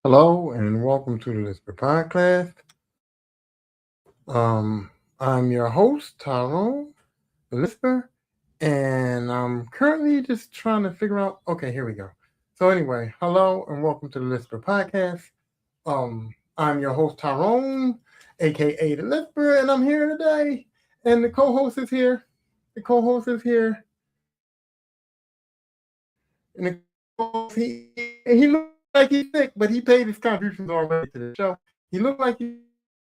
Hello and welcome to the Lisper Podcast. I'm your host, Tyrone, the Lisper, and I'm currently just trying to figure out. Okay, here we go. So anyway, hello and welcome to the Lisper Podcast. I'm your host, Tyrone, aka the Lisper, and I'm here today. And the co-host is here. The co-host is here. And the co-host, he looks like he's sick, but he paid his contributions already to the show. He looked like he's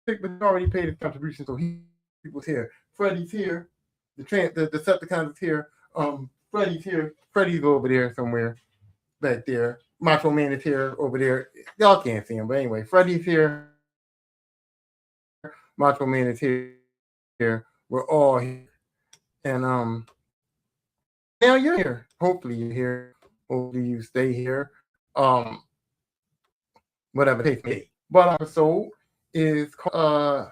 sick, but he already paid his contributions, so he was here. Freddie's here. The Decepticons is here. Freddie's here. Freddie's over there somewhere back there. Macho Man is here over there. Y'all can't see him, but anyway, Freddie's here. Macho Man is here. We're all here, and now you're here. Hopefully you're here. Hopefully you stay here. Whatever it takes. But our episode is called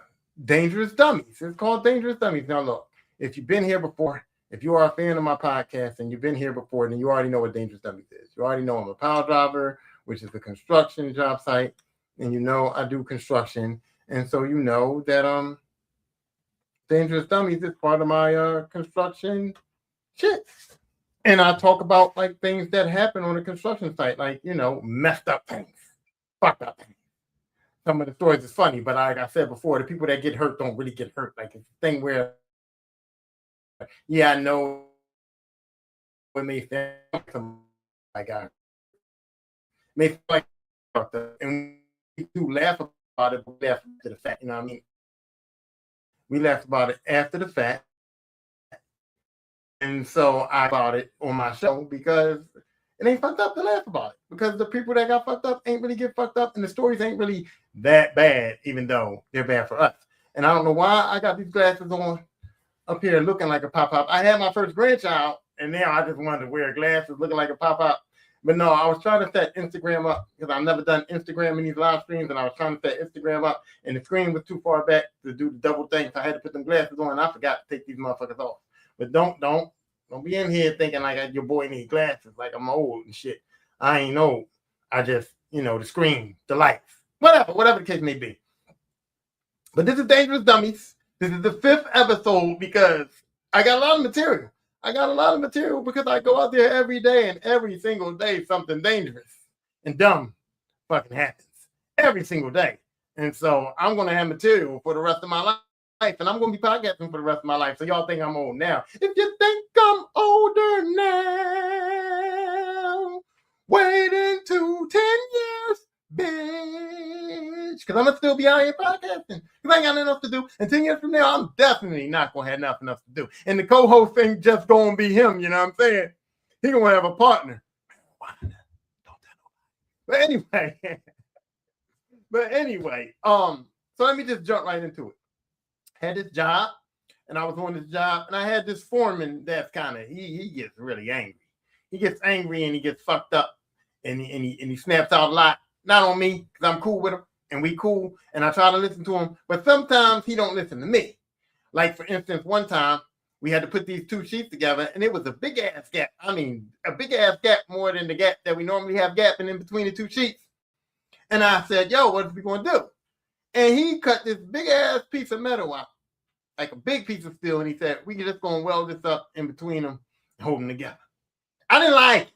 Dangerous Dummies. It's called Dangerous Dummies. Now look, if you've been here before, if you are a fan of my podcast and you've been here before, then you already know what Dangerous Dummies is. You already know I'm a pile driver, which is a construction job site, and you know I do construction, and so you know that Dangerous Dummies is part of my construction shit. And I talk about like things that happen on a construction site, like messed up things, fucked up things. Some of the stories is funny, but like I said before, the people that get hurt don't really get hurt. Like it's a thing where, yeah, I know it may sound like I may feel like and we do laugh about it, but we laugh after the fact. You know what I mean? We laugh about it after the fact. And so I about it on my show because it ain't fucked up to laugh about it. Because the people that got fucked up ain't really get fucked up, and the stories ain't really that bad, even though they're bad for us. And I don't know why I got these glasses on up here looking like a pop-up. I had my first grandchild, and now I just wanted to wear glasses looking like a pop-up. But no, I was trying to set Instagram up because I've never done Instagram in these live streams, and I was trying to set Instagram up, and the screen was too far back to do the double thing, so I had to put them glasses on, and I forgot to take these motherfuckers off. But don't be in here thinking like your boy needs glasses, like I'm old and shit. I ain't old. I just, the screen, the lights, whatever the case may be. But this is Dangerous Dummies. This is the 5th episode because I got a lot of material. Because I go out there every day, and every single day something dangerous and dumb fucking happens. Every single day. And so I'm going to have material for the rest of my life. And I'm going to be podcasting for the rest of my life. So y'all think I'm old now. If you think I'm older now, wait until 10 years, bitch. Because I'm going to still be out here podcasting. Because I ain't got nothing else to do. And 10 years from now, I'm definitely not going to have nothing else to do. And the co-host thing just going to be him, you know what I'm saying? He going to have a partner. Don't tell nobody. But anyway, so let me just jump right into it. Had this job, and I was on this job, and I had this foreman that's kind of he gets really angry. He gets angry and he gets fucked up, and he snaps out a lot. Not on me because I'm cool with him, and we cool, and I try to listen to him, but sometimes he don't listen to me. Like for instance, one time we had to put these 2 sheets together, and it was a big ass gap. I mean, a big ass gap more than the gap that we normally have gapping in between the 2 sheets. And I said, "Yo, what are we gonna do?" And he cut this big ass piece of metal out, like a big piece of steel, and he said, "We can just go and weld this up in between them and hold them together." I didn't like it.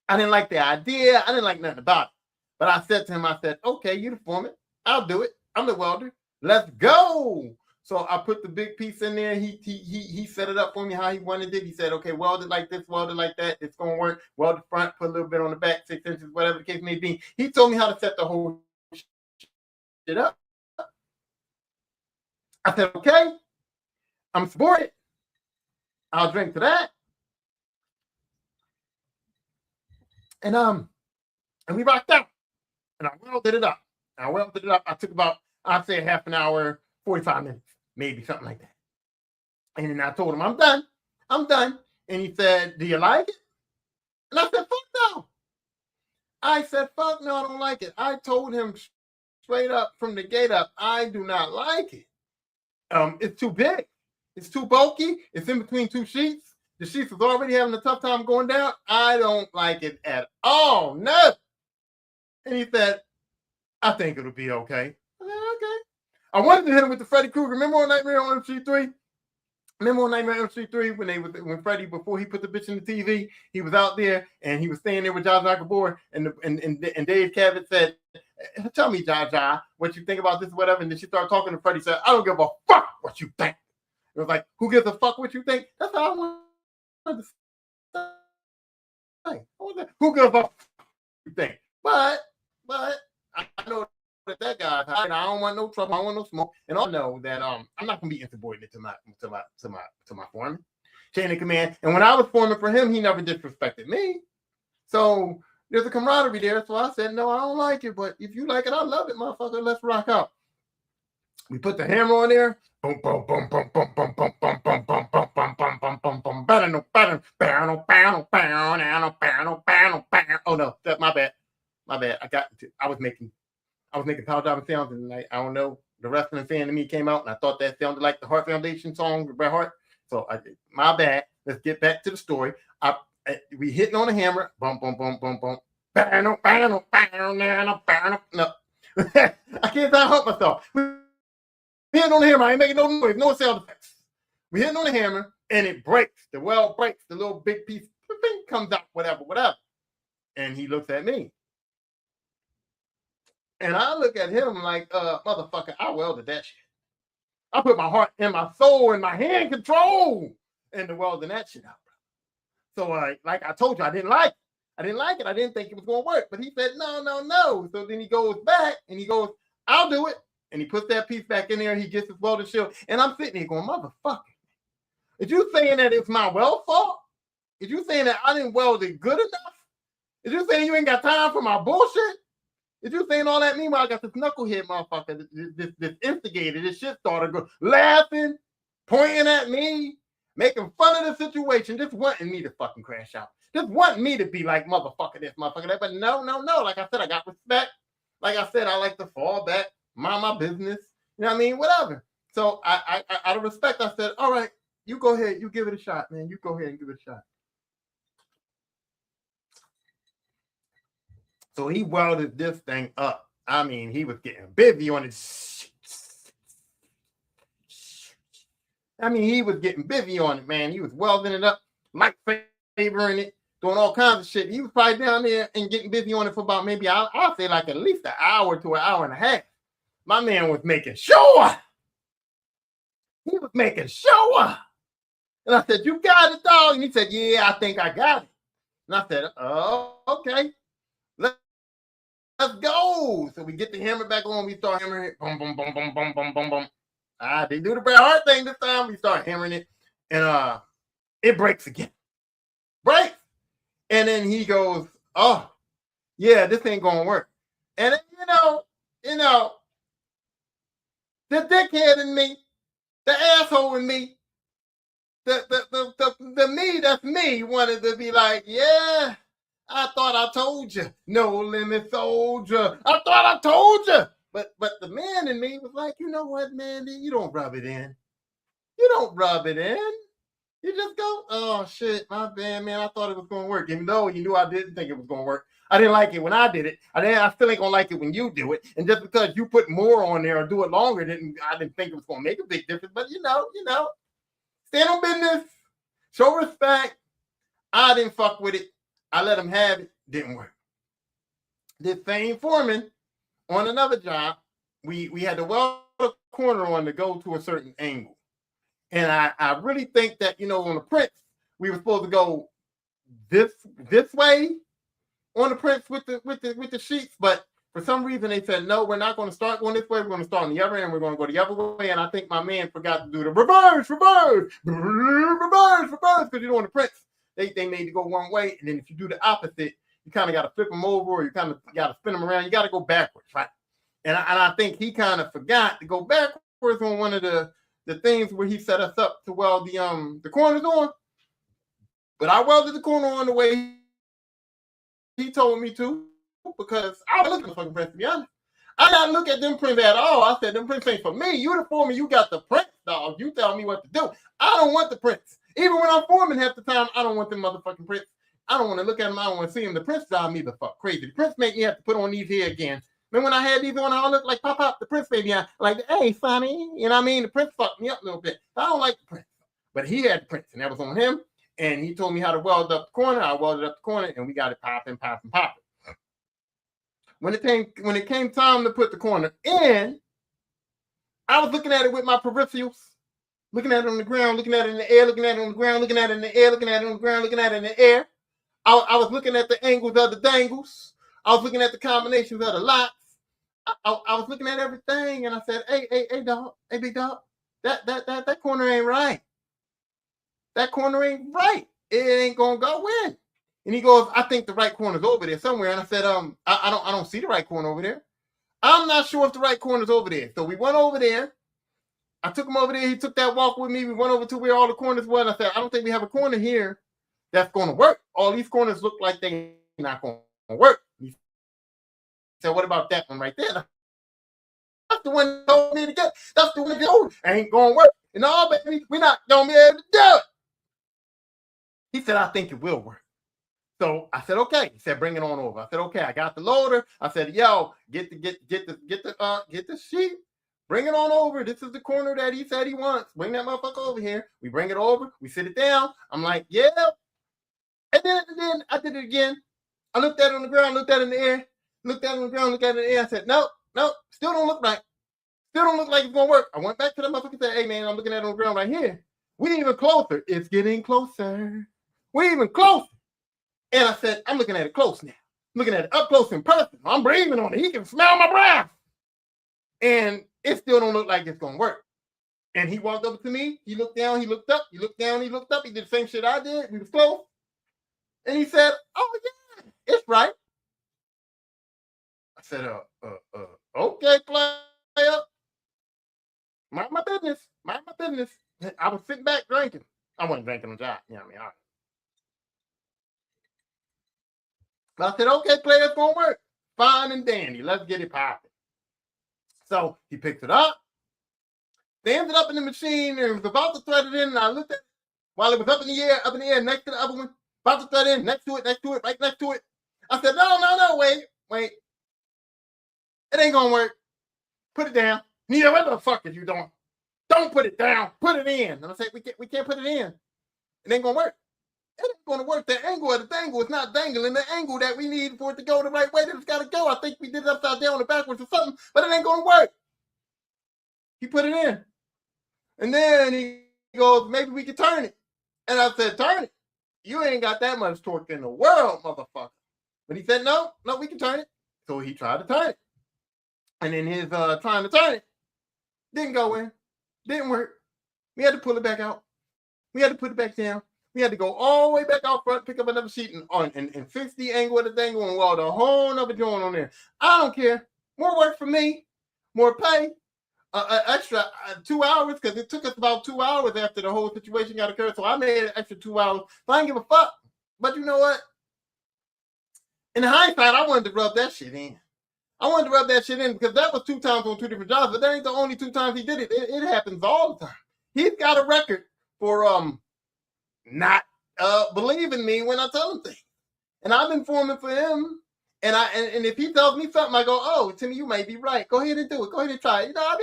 I didn't like the idea. I didn't like nothing about it. But I said to him, I said, "Okay, you the foreman. I'll do it. I'm the welder. Let's go." So I put the big piece in there. He set it up for me how he wanted it. He said, "Okay, weld it like this, weld it like that. It's going to work. Weld the front, put a little bit on the back, 6 inches, whatever the case may be." He told me how to set the whole shit up. I said, "Okay, I'm supported. I'll drink to that." And we rocked out. And I welded it up. I took about, I'd say, half an hour, 45 minutes, maybe something like that. And then I told him, I'm done. And he said, "Do you like it?" And I said, "Fuck no." I said, "Fuck no, I don't like it." I told him straight up from the gate up, I do not like it. It's too big. It's too bulky. It's in between 2 sheets. The sheets is already having a tough time going down. I don't like it at all. No. And he said, I think it'll be okay. I said, okay. I wanted to hit him with the Freddy Krueger. Remember on Nightmare on Elm Street 3? Remember on Nightmare on Elm Street 3 when Freddy, before he put the bitch in the TV, he was out there and he was staying there with Jar Jar Gabor, and Dave Cabot said, tell me, Jar Jar, what you think about this or whatever. And then she started talking to Freddy, said, I don't give a fuck what you think. It was like, who gives a fuck what you think? That's how I wanted to say. Who gives a fuck what you think? But I know that guy's high, and I don't want no trouble. I don't want no smoke, and I know that I'm not gonna be insubordinate to my foreman, chain of command. And when I was foreman for him, he never disrespected me. So there's a camaraderie there. So I said, no, I don't like it, but if you like it, I love it, motherfucker. Let's rock out. We put the hammer on there. Boom, boom, boom, boom, boom, boom, boom, boom, boom, boom, boom, boom, boom, boom, boom, boom, boom. Oh no, that's my bad. My bad. I was making piledriver sounds, and I don't know. The wrestling fan in me came out, and I thought that sounded like the Heart Foundation song with Bret Hart. So my bad. Let's get back to the story. We hitting on the hammer. Boom, boom, boom, boom, boom. No. I can't help myself. We hitting on the hammer. I ain't making no noise, no sound effects. We hitting on the hammer, and it breaks. The weld breaks. The little big piece comes out, whatever. And he looks at me. And I look at him like, motherfucker, I welded that shit. I put my heart and my soul and my hand control into welding that shit out. So, like I told you, I didn't like it. I didn't think it was going to work. But he said, no. So then he goes back and he goes, I'll do it. And he puts that piece back in there. He gets his welded shield. And I'm sitting here going, motherfucker, is you saying that it's my weld fault? Is you saying that I didn't weld it good enough? Is you saying you ain't got time for my bullshit? Is you saying all that? Meanwhile, I got this knucklehead motherfucker, this instigator, this shit starter, laughing, pointing at me, making fun of the situation, just wanting me to fucking crash out. Just wanting me to be like, motherfucker this, motherfucker that. But no. Like I said, I got respect. Like I said, I like to fall back, mind my business. You know what I mean? Whatever. So I out of respect, I said, all right, you go ahead. You give it a shot, man. You go ahead and give it a shot. So he welded this thing up. I mean, he was getting busy on it. He was getting busy on it, man. He was welding it up, lightsabering it, doing all kinds of shit. He was probably down there and getting busy on it for about maybe, I'll say like at least an hour to an hour and a half. My man was making sure. He was making sure. And I said, you got it, dog? And he said, yeah, I think I got it. And I said, oh, okay. Let's go. So we get the hammer back on. We start hammering it. Boom, boom, boom, boom, boom, boom, boom, boom. They do the Bret Hart thing this time. We start hammering it. And it breaks again. Breaks. And then he goes, oh, yeah, this ain't going to work. And then, you know, the dickhead in me, the asshole in me, the me that's me wanted to be like, yeah, I thought I told you. No limit soldier. I thought I told you. But the man in me was like, you know what, man? You don't rub it in. You don't rub it in. You just go, oh, shit, my bad, man. I thought it was going to work. Even though you knew I didn't think it was going to work. I didn't like it when I did it. I still ain't going to like it when you do it. And just because you put more on there or do it longer, I didn't think it was going to make a big difference. But, you know, stand on business. Show respect. I didn't fuck with it. I let him have it. Didn't work. This same foreman on another job, we had to weld a corner on to go to a certain angle. And I really think that, on the prints, we were supposed to go this way on the prints with the sheets, but for some reason they said, no, we're not going to start going this way. We're going to start on the other end. We're going to go the other way. And I think my man forgot to do the reverse, because on the prints, they made you go one way. And then if you do the opposite, you kind of got to flip them over, or you kind of got to spin them around. You got to go backwards, right? And I think he kind of forgot to go backwards on one of the things where he set us up to weld the corners on. But I welded the corner on the way he told me to, because I was looking at the fucking prints, to be honest. I didn't look at them prints at all. I said, them prints ain't for me. You the foreman, you got the prints, dog. You tell me what to do. I don't want the prints. Even when I'm foreman half the time, I don't want them motherfucking prints. I don't want to look at him. I don't want to see him. The Prince drive me the fuck crazy. The Prince make me have to put on these here again. Then when I had these on, I look like Pop. The Prince made me like, hey, Sonny. You know what I mean? The Prince fucked me up a little bit. I don't like the Prince. But he had the Prince, and that was on him. And he told me how to weld up the corner. I welded up the corner, and we got it popping. When it came time to put the corner in, I was looking at it with my peripherals, looking at it on the ground, looking at it in the air, looking at it on the ground, looking at it in the air, looking at it on the ground, looking at it in the air. I was looking at the angles of the dangles. I was looking at the combinations of the locks. I was looking at everything, and I said, hey, dog, hey, big dog, that corner ain't right. That corner ain't right. It ain't gonna go in. And he goes, I think the right corner's over there somewhere. And I said, I don't see the right corner over there. I'm not sure if the right corner's over there. So we went over there. I took him over there. He took that walk with me. We went over to where all the corners were. And I said, I don't think we have a corner here that's going to work. All these corners look like they're not going to work. He said, what about that one right there? That's the one that told me to get. That's the one that told me. Ain't going to work. And all, baby, we're not going to be able to do it. He said, I think it will work. So I said, okay. He said, bring it on over. I said, okay. I got the loader. I said, yo, get the sheet. Bring it on over. This is the corner that he said he wants. Bring that motherfucker over here. We bring it over. We sit it down. I'm like, yeah. And then I did it again. I looked at it on the ground, looked at it in the air, looked at it on the ground, looked at it in the air. I said, no, still don't look right. Still don't look like it's gonna work. I went back to the motherfucker and said, hey man, I'm looking at it on the ground right here. We even closer. It's getting closer. We're even closer. And I said, I'm looking at it close now. I'm looking at it up close in person. I'm breathing on it. He can smell my breath. And it still don't look like it's going to work. And he walked over to me. He looked down. He looked up. He looked down. He looked up. He did the same shit I did. We was close. And he said, oh, yeah, it's right. I said, okay, player. Mind my business. Mind my business. I was sitting back drinking. I wasn't drinking on job. You know what I mean? All right. But I said, okay, player, it's going to work. Fine and dandy. Let's get it popping. So he picked it up. They ended up in the machine and was about to thread it in. And I looked at it while it was up in the air next to the other one. About to thread in, next to it, right next to it. I said, no, wait. It ain't going to work. Put it down. Neither what the fuck is you doing? Don't put it down. Put it in. And I said, we can't put it in. It ain't going to work. It ain't going to work. The angle of the dangle is not dangling the angle that we need for it to go the right way that it's got to go. I think we did it upside down or backwards or something, but it ain't going to work. He put it in. And then he goes, maybe we can turn it. And I said, turn it? You ain't got that much torque in the world, motherfucker. But he said, no, we can turn it. So he tried to turn it. And in his trying to turn it, didn't go in. Didn't work. We had to pull it back out. We had to put it back down. We had to go all the way back out front, pick up another sheet and fix the angle of the dangle and weld a whole nother joint on there. I don't care. More work for me. More pay. Extra 2 hours because it took us about 2 hours after the whole situation got occurred. So I made an extra 2 hours. So I didn't give a fuck. But you know what? In hindsight, I wanted to rub that shit in. I wanted to rub that shit in because that was 2 times on 2 different jobs. But that ain't the only 2 times he did it. It happens all the time. He's got a record for not believing me when I tell him things. And I've been forming for him. And if he tells me something, I go, oh, Timmy, you may be right. Go ahead and do it. Go ahead and try it. You know, I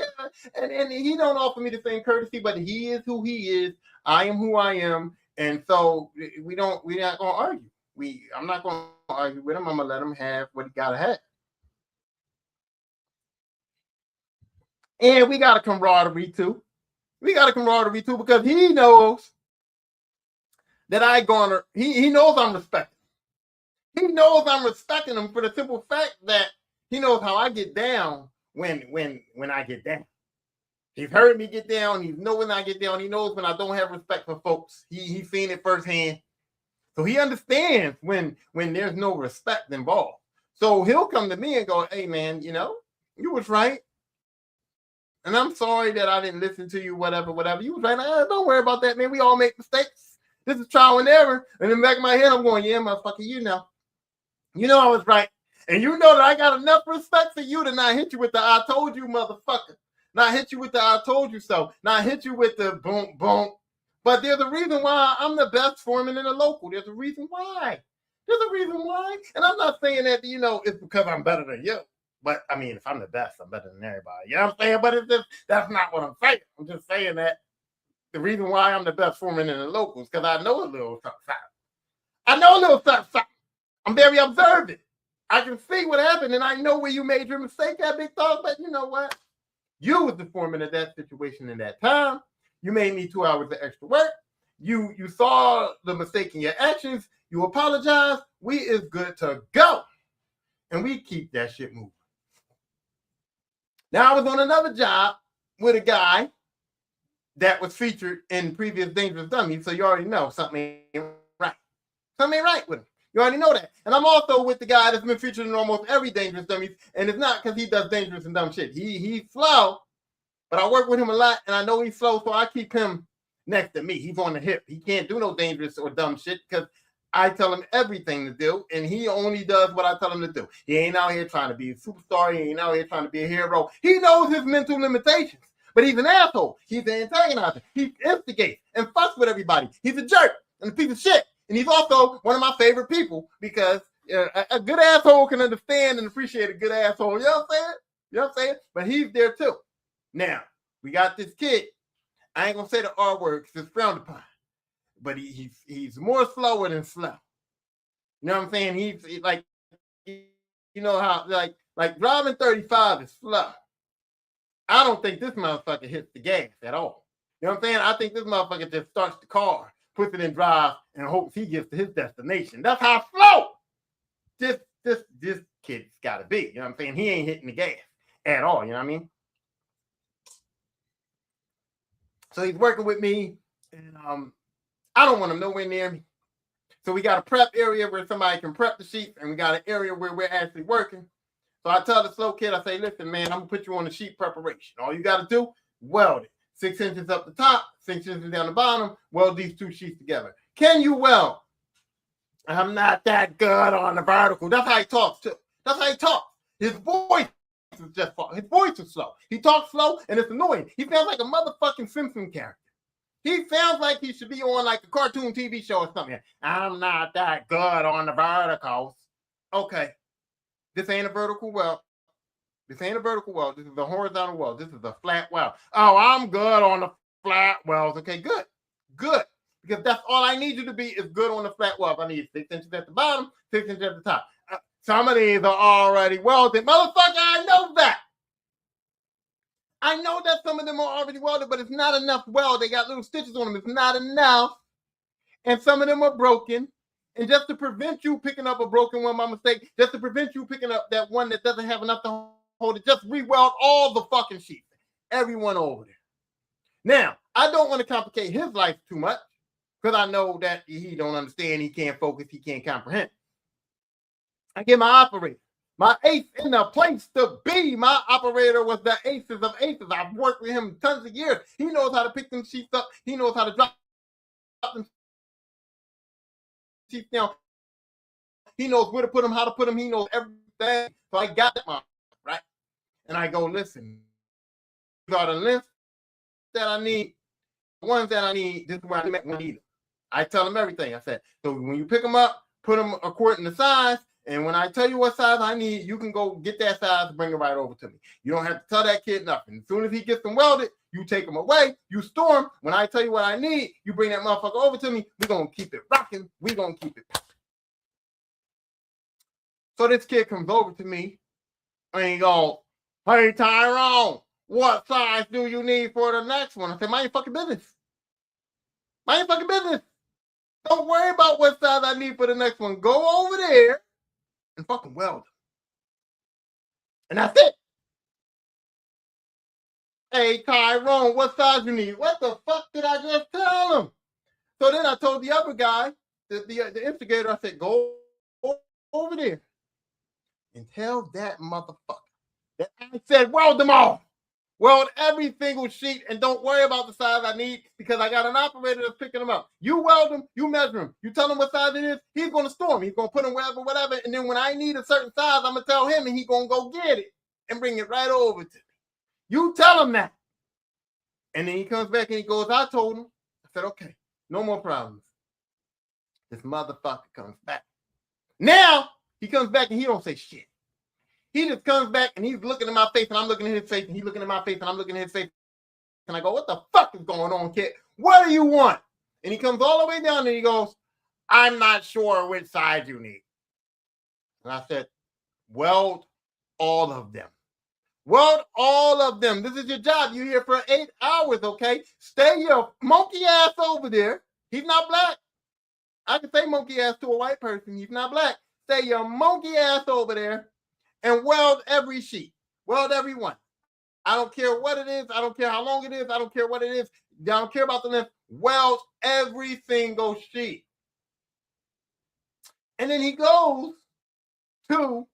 mean, and he don't offer me the same courtesy, but he is who he is. I am who I am. And so we're not gonna argue. I'm not gonna argue with him. I'm gonna let him have what he gotta have. And we got a camaraderie too. Because he knows that he knows I'm respecting. He knows I'm respecting him for the simple fact that he knows how I get down when I get down. He's heard me get down. He knows when I get down. He knows when I don't have respect for folks. He's seen it firsthand. So he understands when there's no respect involved. So he'll come to me and go, hey, man, you know, you was right. And I'm sorry that I didn't listen to you, whatever. You was right. Don't worry about that, man. We all make mistakes. This is trial and error. And in the back of my head, I'm going, yeah, motherfucker, you know. You know I was right. And you know that I got enough respect for you to not hit you with the I told you, motherfucker. Not hit you with the I told you so. Not hit you with the boom, boom. But there's a reason why I'm the best foreman in the local. There's a reason why. There's a reason why. And I'm not saying that, it's because I'm better than you. But I mean, if I'm the best, I'm better than everybody. You know what I'm saying? But it's just, that's not what I'm saying. I'm just saying that the reason why I'm the best foreman in the locals, because I know a little something. I know a little something. I'm very observant. I can see what happened, and I know where you made your mistake at, big dog. But you know what? You was the foreman of that situation in that time. You made me 2 hours of extra work. You saw the mistake in your actions. You apologize. We is good to go. And we keep that shit moving. Now, I was on another job with a guy that was featured in previous Dangerous Dummies, so you already know something ain't right. Something ain't right with him. You already know that. And I'm also with the guy that's been featured in almost every Dangerous Dummies, and it's not because he does dangerous and dumb shit. He's slow, but I work with him a lot, and I know he's slow, so I keep him next to me. He's on the hip. He can't do no dangerous or dumb shit because I tell him everything to do, and he only does what I tell him to do. He ain't out here trying to be a superstar. He ain't out here trying to be a hero. He knows his mental limitations, but he's an asshole. He's an antagonizer. He instigates and fucks with everybody. He's a jerk and a piece of shit. And he's also one of my favorite people because a good asshole can understand and appreciate a good asshole. You know what I'm saying? You know what I'm saying? But he's there too. Now, we got this kid. I ain't going to say the R word because it's frowned upon. But he's more slower than slow. You know what I'm saying? He's like, you know how, like driving 35 is slow. I don't think this motherfucker hits the gas at all. You know what I'm saying? I think this motherfucker just starts the car, puts it in drive, and hopes he gets to his destination. That's how slow this kid's got to be. You know what I'm saying? He ain't hitting the gas at all. You know what I mean? So he's working with me, and I don't want him nowhere near me. So we got a prep area where somebody can prep the sheets, and we got an area where we're actually working. So I tell the slow kid, I say, listen, man, I'm going to put you on the sheet preparation. All you got to do, weld it. 6 inches up the top, 6 inches down the bottom, weld these two sheets together. Can you weld? I'm not that good on the vertical. That's how he talks, too. That's how he talks. His voice is slow. He talks slow, and it's annoying. He sounds like a motherfucking Simpson character. He sounds like he should be on like a cartoon TV show or something. I'm not that good on the verticals. Okay. This ain't a vertical weld. This ain't a vertical weld. This is a horizontal weld. This is a flat weld. Oh, I'm good on the flat welds. Okay, good. Good. Because that's all I need you to be is good on the flat weld. I need 6 inches at the bottom, 6 inches at the top. Some of these are already welded. Motherfucker, I know that. I know that some of them are already welded, but it's not enough weld. They got little stitches on them. It's not enough. And some of them are broken. And just to prevent you picking up a broken one by mistake, just to prevent you picking up that one that doesn't have enough to hold it, just re-weld all the fucking sheets. Everyone over there. Now, I don't want to complicate his life too much because I know that he don't understand, he can't focus, he can't comprehend. I get my operator. My ace in the place to be. My operator was the aces of aces. I've worked with him tons of years. He knows how to pick them sheets up. He knows how to drop them sheets down. He knows where to put them, how to put them. He knows everything. So I got that, right? And I go, listen, these are the lengths that I need. The ones that I need, this is where I need them. I tell them everything. I said, so when you pick them up, put them according to size. And when I tell you what size I need, you can go get that size and bring it right over to me. You don't have to tell that kid nothing. As soon as he gets them welded, you take them away, you store them. When I tell you what I need, you bring that motherfucker over to me. We're going to keep it rocking. We're going to keep it popping. So this kid comes over to me and he goes, hey, Tyrone, what size do you need for the next one? I said, mind your fucking business. Mind your fucking business. Don't worry about what size I need for the next one. Go over there and fucking weld. And that's it. Hey, Tyrone, what size you need? What the fuck did I just tell him? So then I told the other guy, the instigator, I said, go over there and tell that motherfucker that I said weld them all. Weld every single sheet and don't worry about the size I need because I got an operator that's picking them up. You weld them, you measure them. You tell him what size it is, he's going to store them. He's going to put them wherever, whatever. And then when I need a certain size, I'm going to tell him and he's going to go get it and bring it right over to me. You tell him that. And then he comes back and he goes, I told him. I said, okay, no more problems. This motherfucker comes back. Now he comes back and he don't say shit. He just comes back and he's looking at my face and I'm looking at his face and he's looking at my face and I'm looking at his face. And I go, what the fuck is going on, kid? What do you want? And he comes all the way down and he goes, I'm not sure which side you need. And I said, weld all of them. Weld all of them. This is your job. You're here for 8 hours, okay? Stay your monkey ass over there. He's not black. I can say monkey ass to a white person. He's not black. Stay your monkey ass over there and weld every sheet. Weld every one. I don't care what it is. I don't care how long it is. I don't care what it is. I don't care about the length. Weld every single sheet. And then he goes to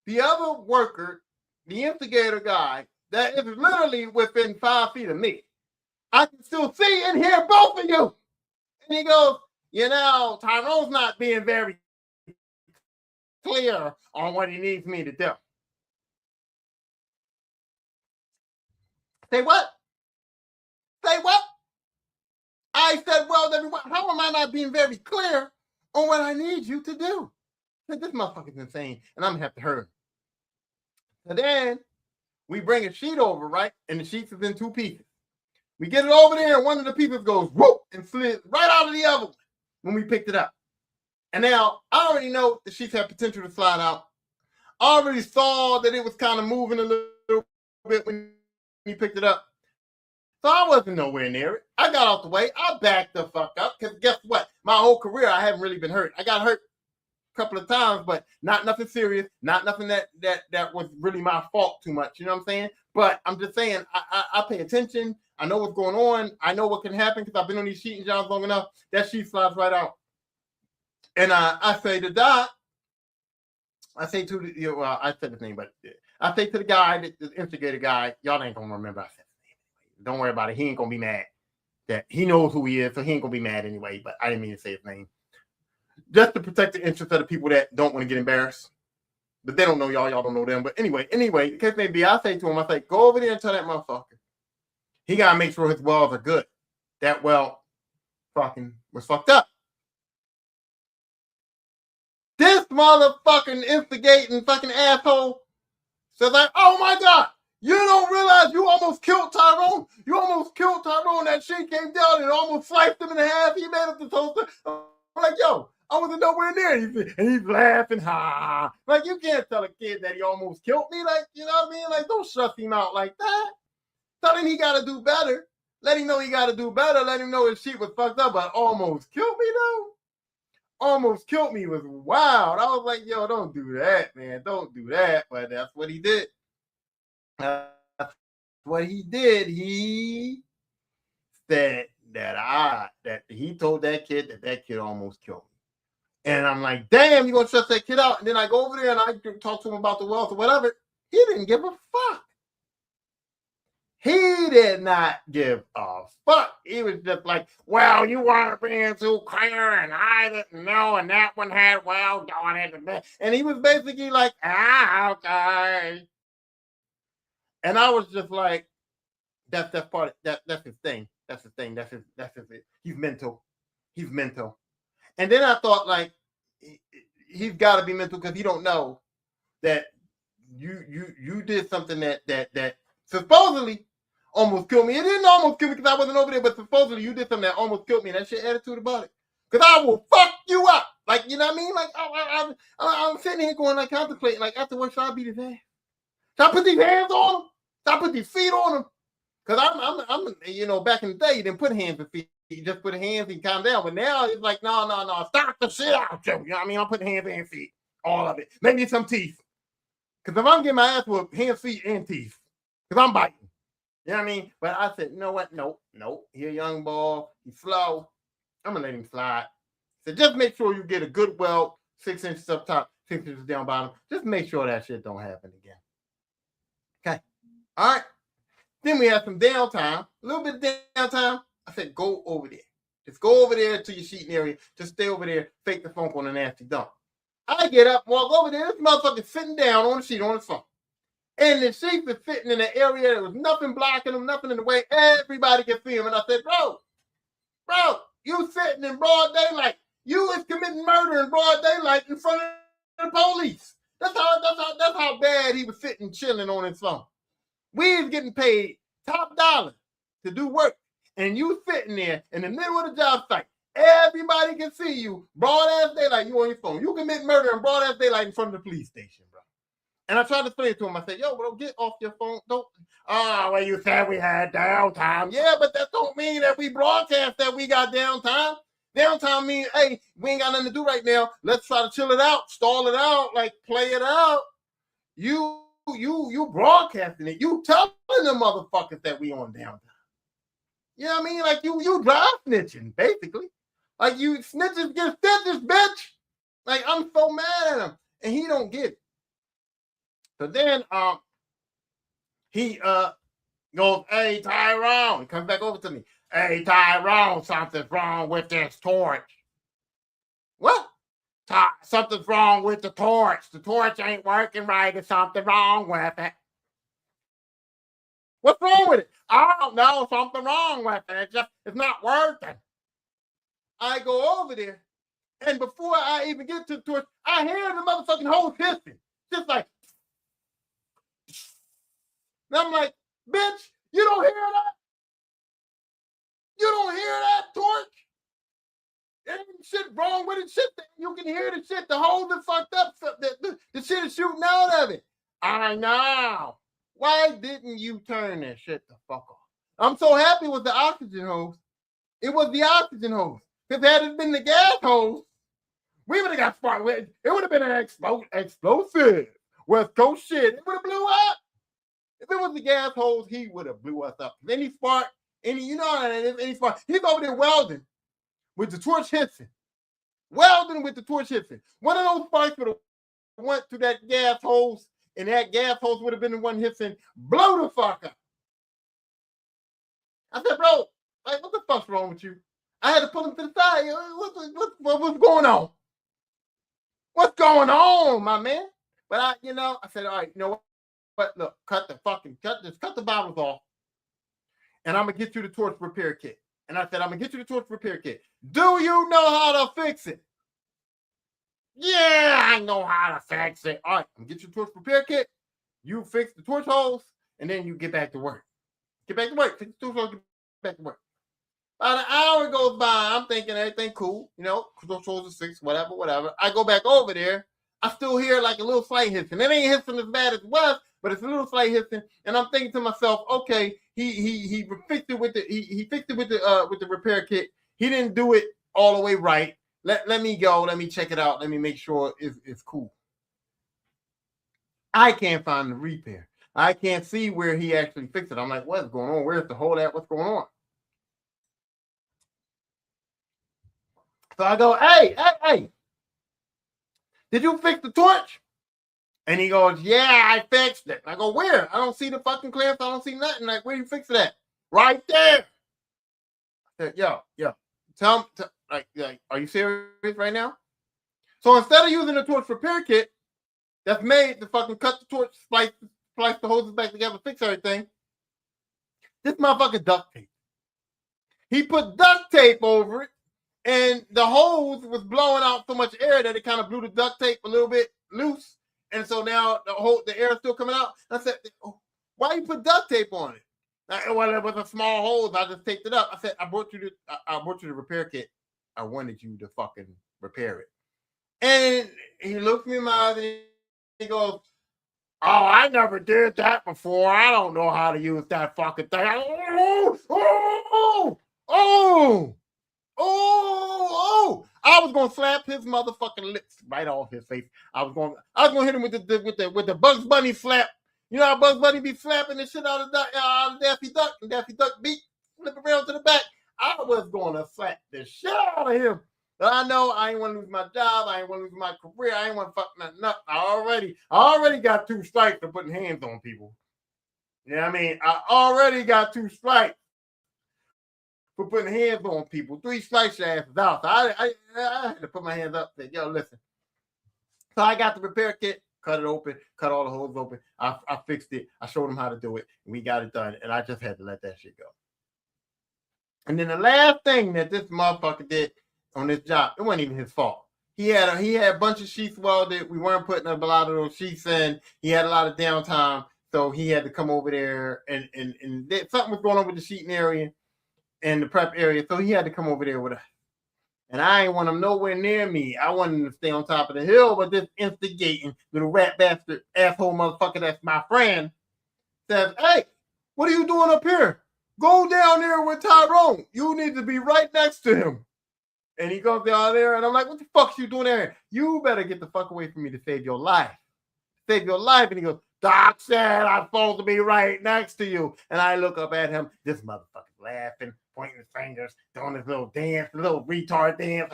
the other worker, the instigator guy, that is literally within 5 feet of me. I can still see and hear both of you. And he goes, you know, Tyrone's not being very clear on what he needs me to do. Say what? Say what? I said, well, everyone, how am I not being very clear on what I need you to do? I said, this motherfucker's insane, and I'm going to have to hurt him. And then we bring a sheet over, right? And the sheet is in 2 pieces. We get it over there, and one of the pieces goes whoop and slid right out of the other one when we picked it up. And now I already know the sheets have potential to slide out. I already saw that it was kind of moving a little bit when he picked it up. So I wasn't nowhere near it. I got out the way. I backed the fuck up because guess what? My whole career, I haven't really been hurt. I got hurt a couple of times, but not nothing serious. Not nothing that was really my fault too much. You know what I'm saying? But I'm just saying, I pay attention. I know what's going on. I know what can happen because I've been on these sheeting jobs long enough. That sheet slides right out. And I say to Doc, I say to the, I said his name, but I say to the guy, the instigator guy, y'all ain't gonna remember I said his name. Don't worry about it. He ain't gonna be mad. That he knows who he is, so he ain't gonna be mad anyway. But I didn't mean to say his name. Just to protect the interest of the people that don't want to get embarrassed. But they don't know y'all don't know them. But anyway, the case may be, I say to him, I say, go over there and tell that motherfucker. He gotta make sure his welds are good. That well fucking was fucked up. This motherfucking instigating fucking asshole says like, oh my God, you don't realize you almost killed Tyrone? You almost killed Tyrone. That shit came down and almost sliced him in half. He made it the toaster. I'm like, yo, I wasn't nowhere near. And he's laughing, ha. Like, you can't tell a kid that he almost killed me. Like, you know what I mean? Like, don't shut him out like that. Tell him he got to do better. Let him know he got to do better. Let him know his shit was fucked up, but almost killed me, though. Almost killed me was wild. I was like, yo, don't do that, man. Don't do that. But that's what he did. That's what he did. He said that he told that kid that kid almost killed me. And I'm like, damn, you gonna shut that kid out? And then I go over there and I talk to him about the wealth or whatever. He didn't give a fuck. He did not give a fuck. He was just like, well, you weren't being too clear, and I didn't know, and that one had well done it. And he was basically like, okay. And I was just like, that's part of, that's his thing. That's his thing. That's his he's mental. He's mental. And then I thought, like, he's got to be mental because he don't know that you did something that supposedly almost killed me. It didn't almost kill me because I wasn't over there, but supposedly you did something that almost killed me. And that shit attitude about it. Because I will fuck you up. Like, you know what I mean? Like, I'm sitting here going, like, contemplating, like, afterwards, should I beat his ass? Should I put these hands on him? Should I put these feet on him? Because I'm, you know, back in the day, you didn't put hands and feet. You just put hands and calm down. But now it's like, no, stop the shit out, Joe. You know what I mean? I'm putting hands and feet. All of it. Maybe some teeth. Because if I'm getting my ass with hands, feet, and teeth, because I'm biting. You know what I mean? But I said, you know what? Nope. He a young boy. He's slow. I'm going to let him slide. So just make sure you get a good weld, 6 inches up top, 6 inches down bottom. Just make sure that shit don't happen again. Okay. All right. Then we have some downtime. A little bit of downtime. I said, go over there. Just go over there to your sheeting area. Just stay over there. Fake the funk on a nasty dump. I get up, walk over there. This motherfucker's sitting down on the sheet on his phone. And the sheep is sitting in an area. There was nothing blocking him, nothing in the way. Everybody can see him. And I said, bro, you sitting in broad daylight. You is committing murder in broad daylight in front of mad he was sitting chilling on his phone. We was getting paid top dollar to do work, and you sitting there in the middle of the job site. Everybody can see you, broad ass daylight. You on your phone. You commit murder in broad ass daylight in front of the police station, bro. And I tried to explain it to him. I said, "Yo, bro, get off your phone. Don't." Oh, well, you said we had downtime. Yeah, but that don't mean that we broadcast that we got downtime. Downtime means, hey, we ain't got nothing to do right now. Let's try to chill it out, stall it out, like play it out. You broadcasting it. You telling the motherfuckers that we on downtime. You know what I mean? Like you drive snitching, basically. Like you snitches get stitches, bitch. Like I'm so mad at him, and he don't get it. So then he goes, "Hey Tyrone," he comes back over to me. "Hey Tyrone, something's wrong with this torch." What? Something's wrong with the torch. The torch ain't working right. There's something wrong with it. What's wrong with it? I don't know. Something wrong with it. It's not working. I go over there, and before I even get to the torch, I hear the motherfucking hose hissing. Just like, and I'm like, bitch, you don't hear that? You don't hear that torch? Ain't shit wrong with it. Shit, you can hear the shit. The hose is fucked up. The shit is shooting out of it. I know. Why didn't you turn that shit the fuck off? I'm so happy with the oxygen hose. It was the oxygen hose. If it had been the gas hose, we would have got sparked. It would have been an explosive West Coast shit. It would have blew up. If it was the gas hose, he would have blew us up. Any spark, any spark. He's over there welding with the torch hissing. Welding with the torch hissing. One of those sparks would have went to that gas hose, and that gas hose would have been the one hissing. Blow the fuck up. I said, bro, like, what the fuck's wrong with you? I had to pull him to the side. What's going on? What's going on, my man? But I said, all right, you know what? Look, cut the bottles off, and I'm gonna get you the torch repair kit. And I said, I'm gonna get you the torch repair kit. Do you know how to fix it? Yeah, I know how to fix it. All right, I'm gonna get you the torch repair kit. You fix the torch hose, and then you get back to work. Get back to work. Fix the torch hose, get back to work. About an hour goes by. I'm thinking everything cool, torch hose is fixed, whatever. I go back over there. I still hear like a little slight hissing. It ain't hissing as bad as it was, but it's a little slight hissing. And I'm thinking to myself, okay, he fixed it with the repair kit. He didn't do it all the way right. Let me go. Let me check it out. Let me make sure it's cool. I can't find the repair. I can't see where he actually fixed it. I'm like, what's going on? Where's the hole at? What's going on? So I go, hey, did you fix the torch? And he goes, yeah, I fixed it. I go, where? I don't see the fucking clamps. I don't see nothing. Like, where you fix it at? Right there. I said, yo, tell him, like, are you serious right now? So instead of using the torch repair kit that's made to fucking cut the torch, splice the hoses back together, fix everything, this motherfucker duct tape. He put duct tape over it, and the hose was blowing out so much air that it kind of blew the duct tape a little bit loose. And so now the air is still coming out. I said, why you put duct tape on it? Well, it was a small hose. I just taped it up. I said, I brought you the repair kit. I wanted you to fucking repair it. And he looked me in my eyes and he goes, oh, I never did that before. I don't know how to use that fucking thing. I was gonna slap his motherfucking lips right off his face. I was gonna hit him with the Bugs Bunny slap. You know how Bugs Bunny be slapping the shit out of Daffy Duck, and Daffy Duck beat flip around to the back. I was gonna slap the shit out of him. But I know I ain't want to lose my job. I ain't want to lose my career. I ain't want to fuck nothing up. I already got 2 strikes for putting hands on people. You know what I mean? I already got 2 strikes for putting hands on people. 3 strikes your asses out. So I had to put my hands up and say, yo, listen. So I got the repair kit, cut it open, cut all the holes open. I fixed it. I showed him how to do it. And we got it done. And I just had to let that shit go. And then the last thing that this motherfucker did on this job, it wasn't even his fault. he had a bunch of sheets welded. We weren't putting up a lot of those sheets in. He had a lot of downtime, so he had to come over there and something was going on with the sheeting area and the prep area, so he had to come over there with us. And I ain't want him nowhere near me. I wanted him to stay on top of the hill, but this instigating little rat bastard asshole motherfucker that's my friend says, "Hey, what are you doing up here? Go down there with Tyrone. You need to be right next to him." And he goes down there, and I'm like, "What the fuck you doing there? You better get the fuck away from me to save your life. Save your life." And he goes, "Doc said I'm supposed to be right next to you." And I look up at him. This motherfucker's laughing, pointing his fingers, doing his little dance, little retard dance.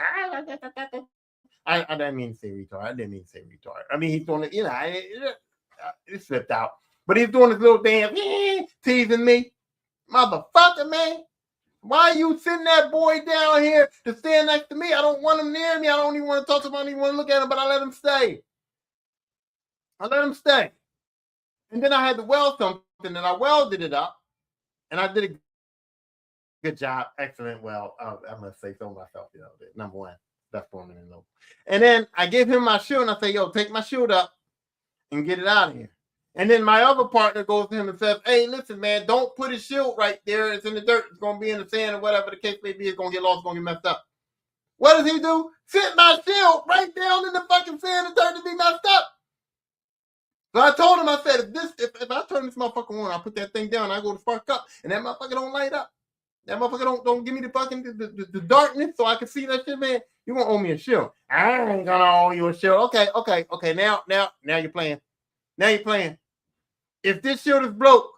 I didn't mean to say retard. I mean, he's doing it, it slipped out. But he's doing his little dance, teasing me. Motherfucker, man. Why are you sitting that boy down here to stand next to me? I don't want him near me. I don't even want to talk to him. I don't even want to look at him, but I let him stay. And then I had to weld something, and I welded it up, and I did a good job. Excellent weld. I must say so myself, number one. That's forming in low. And then I gave him my shield, and I say, "Yo, take my shield up and get it out of here." And then my other partner goes to him and says, "Hey, listen, man, don't put his shield right there. It's in the dirt. It's going to be in the sand or whatever the case may be. It's going to get lost. It's going to get messed up." What does he do? Sit my shield right down in the fucking sand and dirt to be messed up. So I told him, I said, if I turn this motherfucker on, I put that thing down, I go to spark up, and that motherfucker don't light up. That motherfucker don't give me the fucking the darkness so I can see that shit, man. You gonna owe me a shield. I ain't gonna owe you a shield. Okay. Now you're playing. Now you're playing. If this shield is broke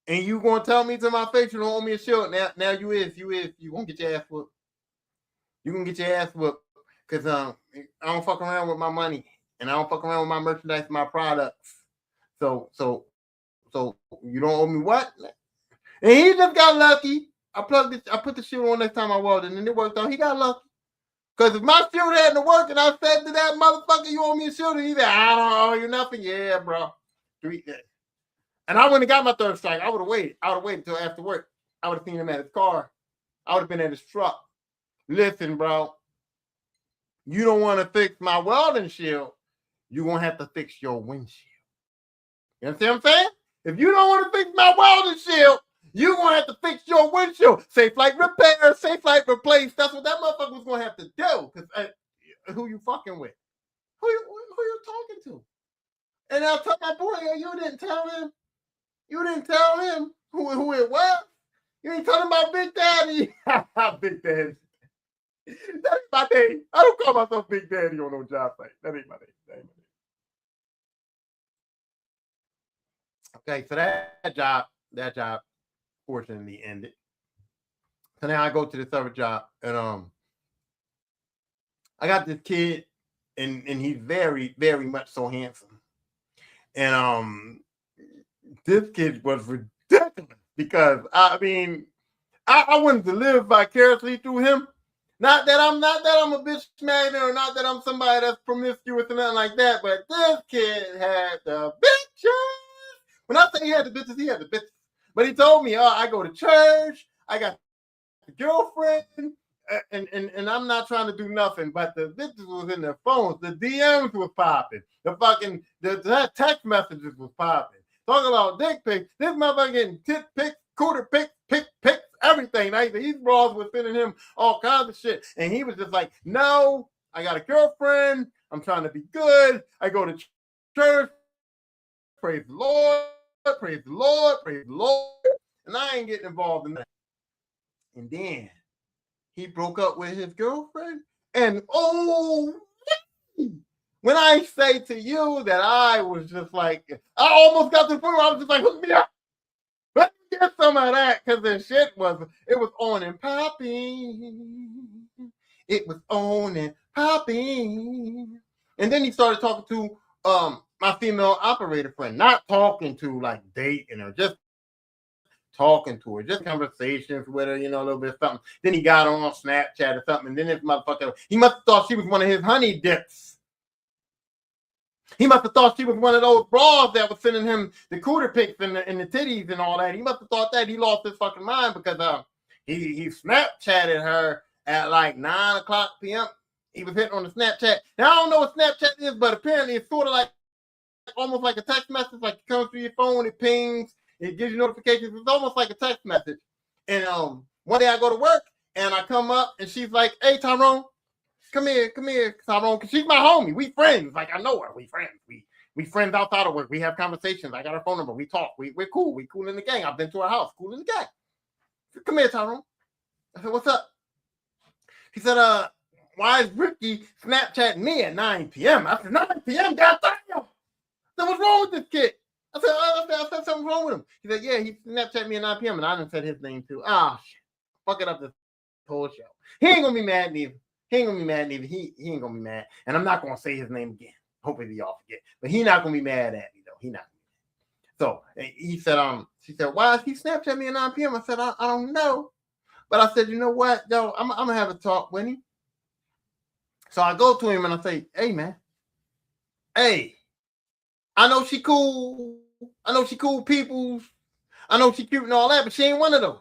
and you gonna tell me to my face you don't owe me a shield, now you gonna get your ass whooped. You gonna get your ass whooped because I don't fuck around with my money and I don't fuck around with my merchandise, my products. So you don't owe me what? And he just got lucky. I put the shield on next time I welded, and it worked out. He got lucky. Because if my shield hadn't worked and I said to that motherfucker, "You owe me a shield," and he said, "I don't owe you nothing." Yeah, bro. And I wouldn't have got my third strike. I would have waited. I would have waited until after work. I would have seen him at his car. I would have been at his truck. Listen, bro. You don't want to fix my welding shield. You're going to have to fix your windshield. You understand what I'm saying? If you don't want to fix my welding shield, you're going to have to fix your windshield. Safe light repair, safe light replace. That's what that motherfucker was going to have to do. Because who you fucking with? Who you talking to? And I'll tell my boy, you didn't tell him. You didn't tell him who it was. You ain't telling about Big Daddy. Big Daddy. That ain't my name. I don't call myself Big Daddy on no job site. That ain't my name. Okay, so that job fortunately ended. So now I go to this other job, and I got this kid, and he's very, very much so handsome. And this kid was ridiculous because I wanted to live vicariously through him. Not that I'm a bitch magnet, or not that I'm somebody that's promiscuous or nothing like that, but this kid had the bitches. When I say he had the bitches, he had the bitches. But he told me, I go to church, I got a girlfriend, and I'm not trying to do nothing, but the bitches was in their phones, the DMs was popping, the text messages was popping. Talking about dick pics, this motherfucker getting tit pics, cooter pics, pics, everything. These bras were sending him all kinds of shit. And he was just like, "No, I got a girlfriend. I'm trying to be good. I go to church. Praise the Lord, praise the Lord, praise the Lord." And I ain't getting involved in that. And then he broke up with his girlfriend. And when I say to you that I was just like, I almost got to the point where I was just like, "Hook me up. Let me get some of that," because the shit was on and popping. It was on and popping. And then he started talking to my female operator friend, not talking to like dating her, just talking to her, just conversations with her, a little bit of something. Then he got on Snapchat or something, and then this motherfucker, he must have thought she was one of his honey dips. He must have thought she was one of those bras that was sending him the cooter pics and the titties and all that. He must have thought that. He lost his fucking mind because he Snapchatted her at like 9 o'clock p.m. He was hitting on the Snapchat. Now I don't know what Snapchat is, but apparently it's sort of like almost like a text message, like it comes through your phone, it pings, it gives you notifications. It's almost like a text message. And one day I go to work and I come up and she's like, "Hey Tyrone, come here, Tyrone," because she's my homie. We friends. Like I know her. We friends. We friends outside of work. We have conversations. I got her phone number. We talk. We're cool. We cool in the gang. I've been to her house. Cool in the gang. Said, "Come here, Tyrone." I said, "What's up?" He said, "Why is Ricky Snapchatting me at 9 p.m.? I said, 9 p.m. Goddamn. So what's wrong with this kid? I said something's wrong with him. He said, "Yeah, he Snapchat me at 9 p.m. and I done said his name too." Ah, shit. Fuck it up this whole show. He ain't gonna be mad neither. He ain't gonna be mad. And I'm not gonna say his name again. Hopefully y'all forget. But he not gonna be mad at me though. He not. So he said, she said, "Why is he Snapchat me at 9 p.m.?" I said, I don't know. But I said, "You know what, yo, I'm gonna have a talk with him." So I go to him and I say, "Hey man, hey, I know she cool. I know she cool people. I know she cute and all that, but she ain't one of those.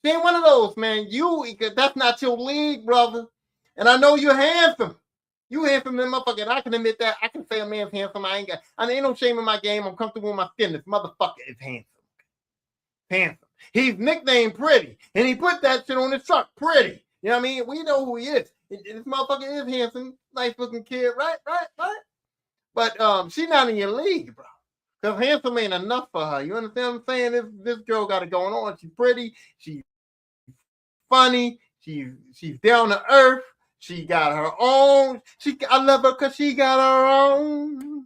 She ain't one of those, man. That's not your league, brother. And I know you're handsome. You handsome, then motherfucker. And I can admit that. I can say a man's handsome. I ain't no shame in my game. I'm comfortable with my skin. This motherfucker is handsome. Handsome. He's nicknamed Pretty. And he put that shit on his truck. Pretty. You know what I mean? We know who he is. This motherfucker is handsome. Nice looking kid. Right? But she's not in your league, bro. Because handsome ain't enough for her. You understand what I'm saying? This girl got it going on. She's pretty. She's funny. She's down to earth. She got her own. I love her because she got her own.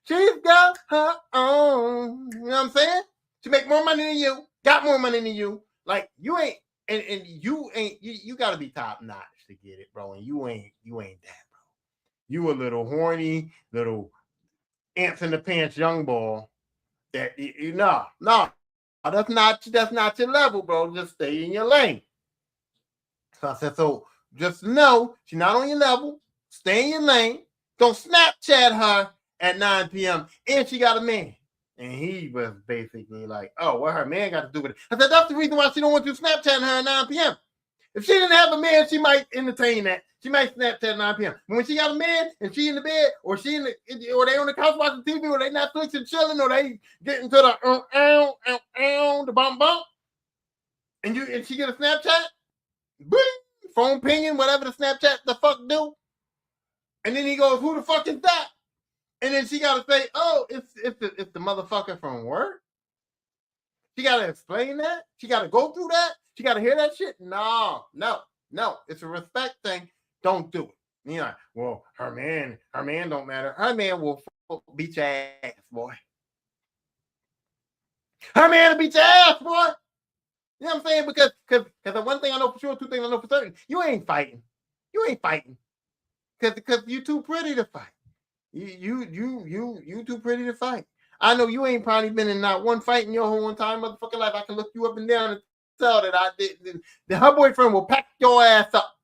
She's got her own. You know what I'm saying? She make more money than you. Got more money than you. Like you ain't, and you ain't. You got to be top notch to get it, bro. And you ain't that, bro. You a little horny, little ants in the pants young boy. That no. That's not your level, bro. Just stay in your lane. So I said, so just know she's not on your level. Stay in your lane. Don't Snapchat her at 9 p.m. And she got a man. And he was basically like, "Oh, what her man got to do with it?" I said, "That's the reason why she don't want you Snapchatting her at 9 p.m. If she didn't have a man, she might entertain that. She might Snapchat at 9 p.m. But when she got a man and she in the bed, or they on the couch watching TV, or they Netflix and chilling, or they get into the bump, and she get a Snapchat, boing, phone pinging, whatever the Snapchat the fuck do, and then he goes, "Who the fuck is that?" And then she gotta say, "Oh, it's the motherfucker from work." She gotta explain that. She gotta go through that. She gotta hear that shit. No. It's a respect thing. Don't do it. You know, well, her man don't matter. Her man will beat your ass, boy. Her man will beat your ass, boy. You know what I'm saying? Because the one thing I know for sure, two things I know for certain, you ain't fighting. Because you too pretty to fight. You too pretty to fight. I know you ain't probably been in not one fight in your whole entire motherfucking life. I can look you up and down and tell that I did. Her boyfriend will pack your ass up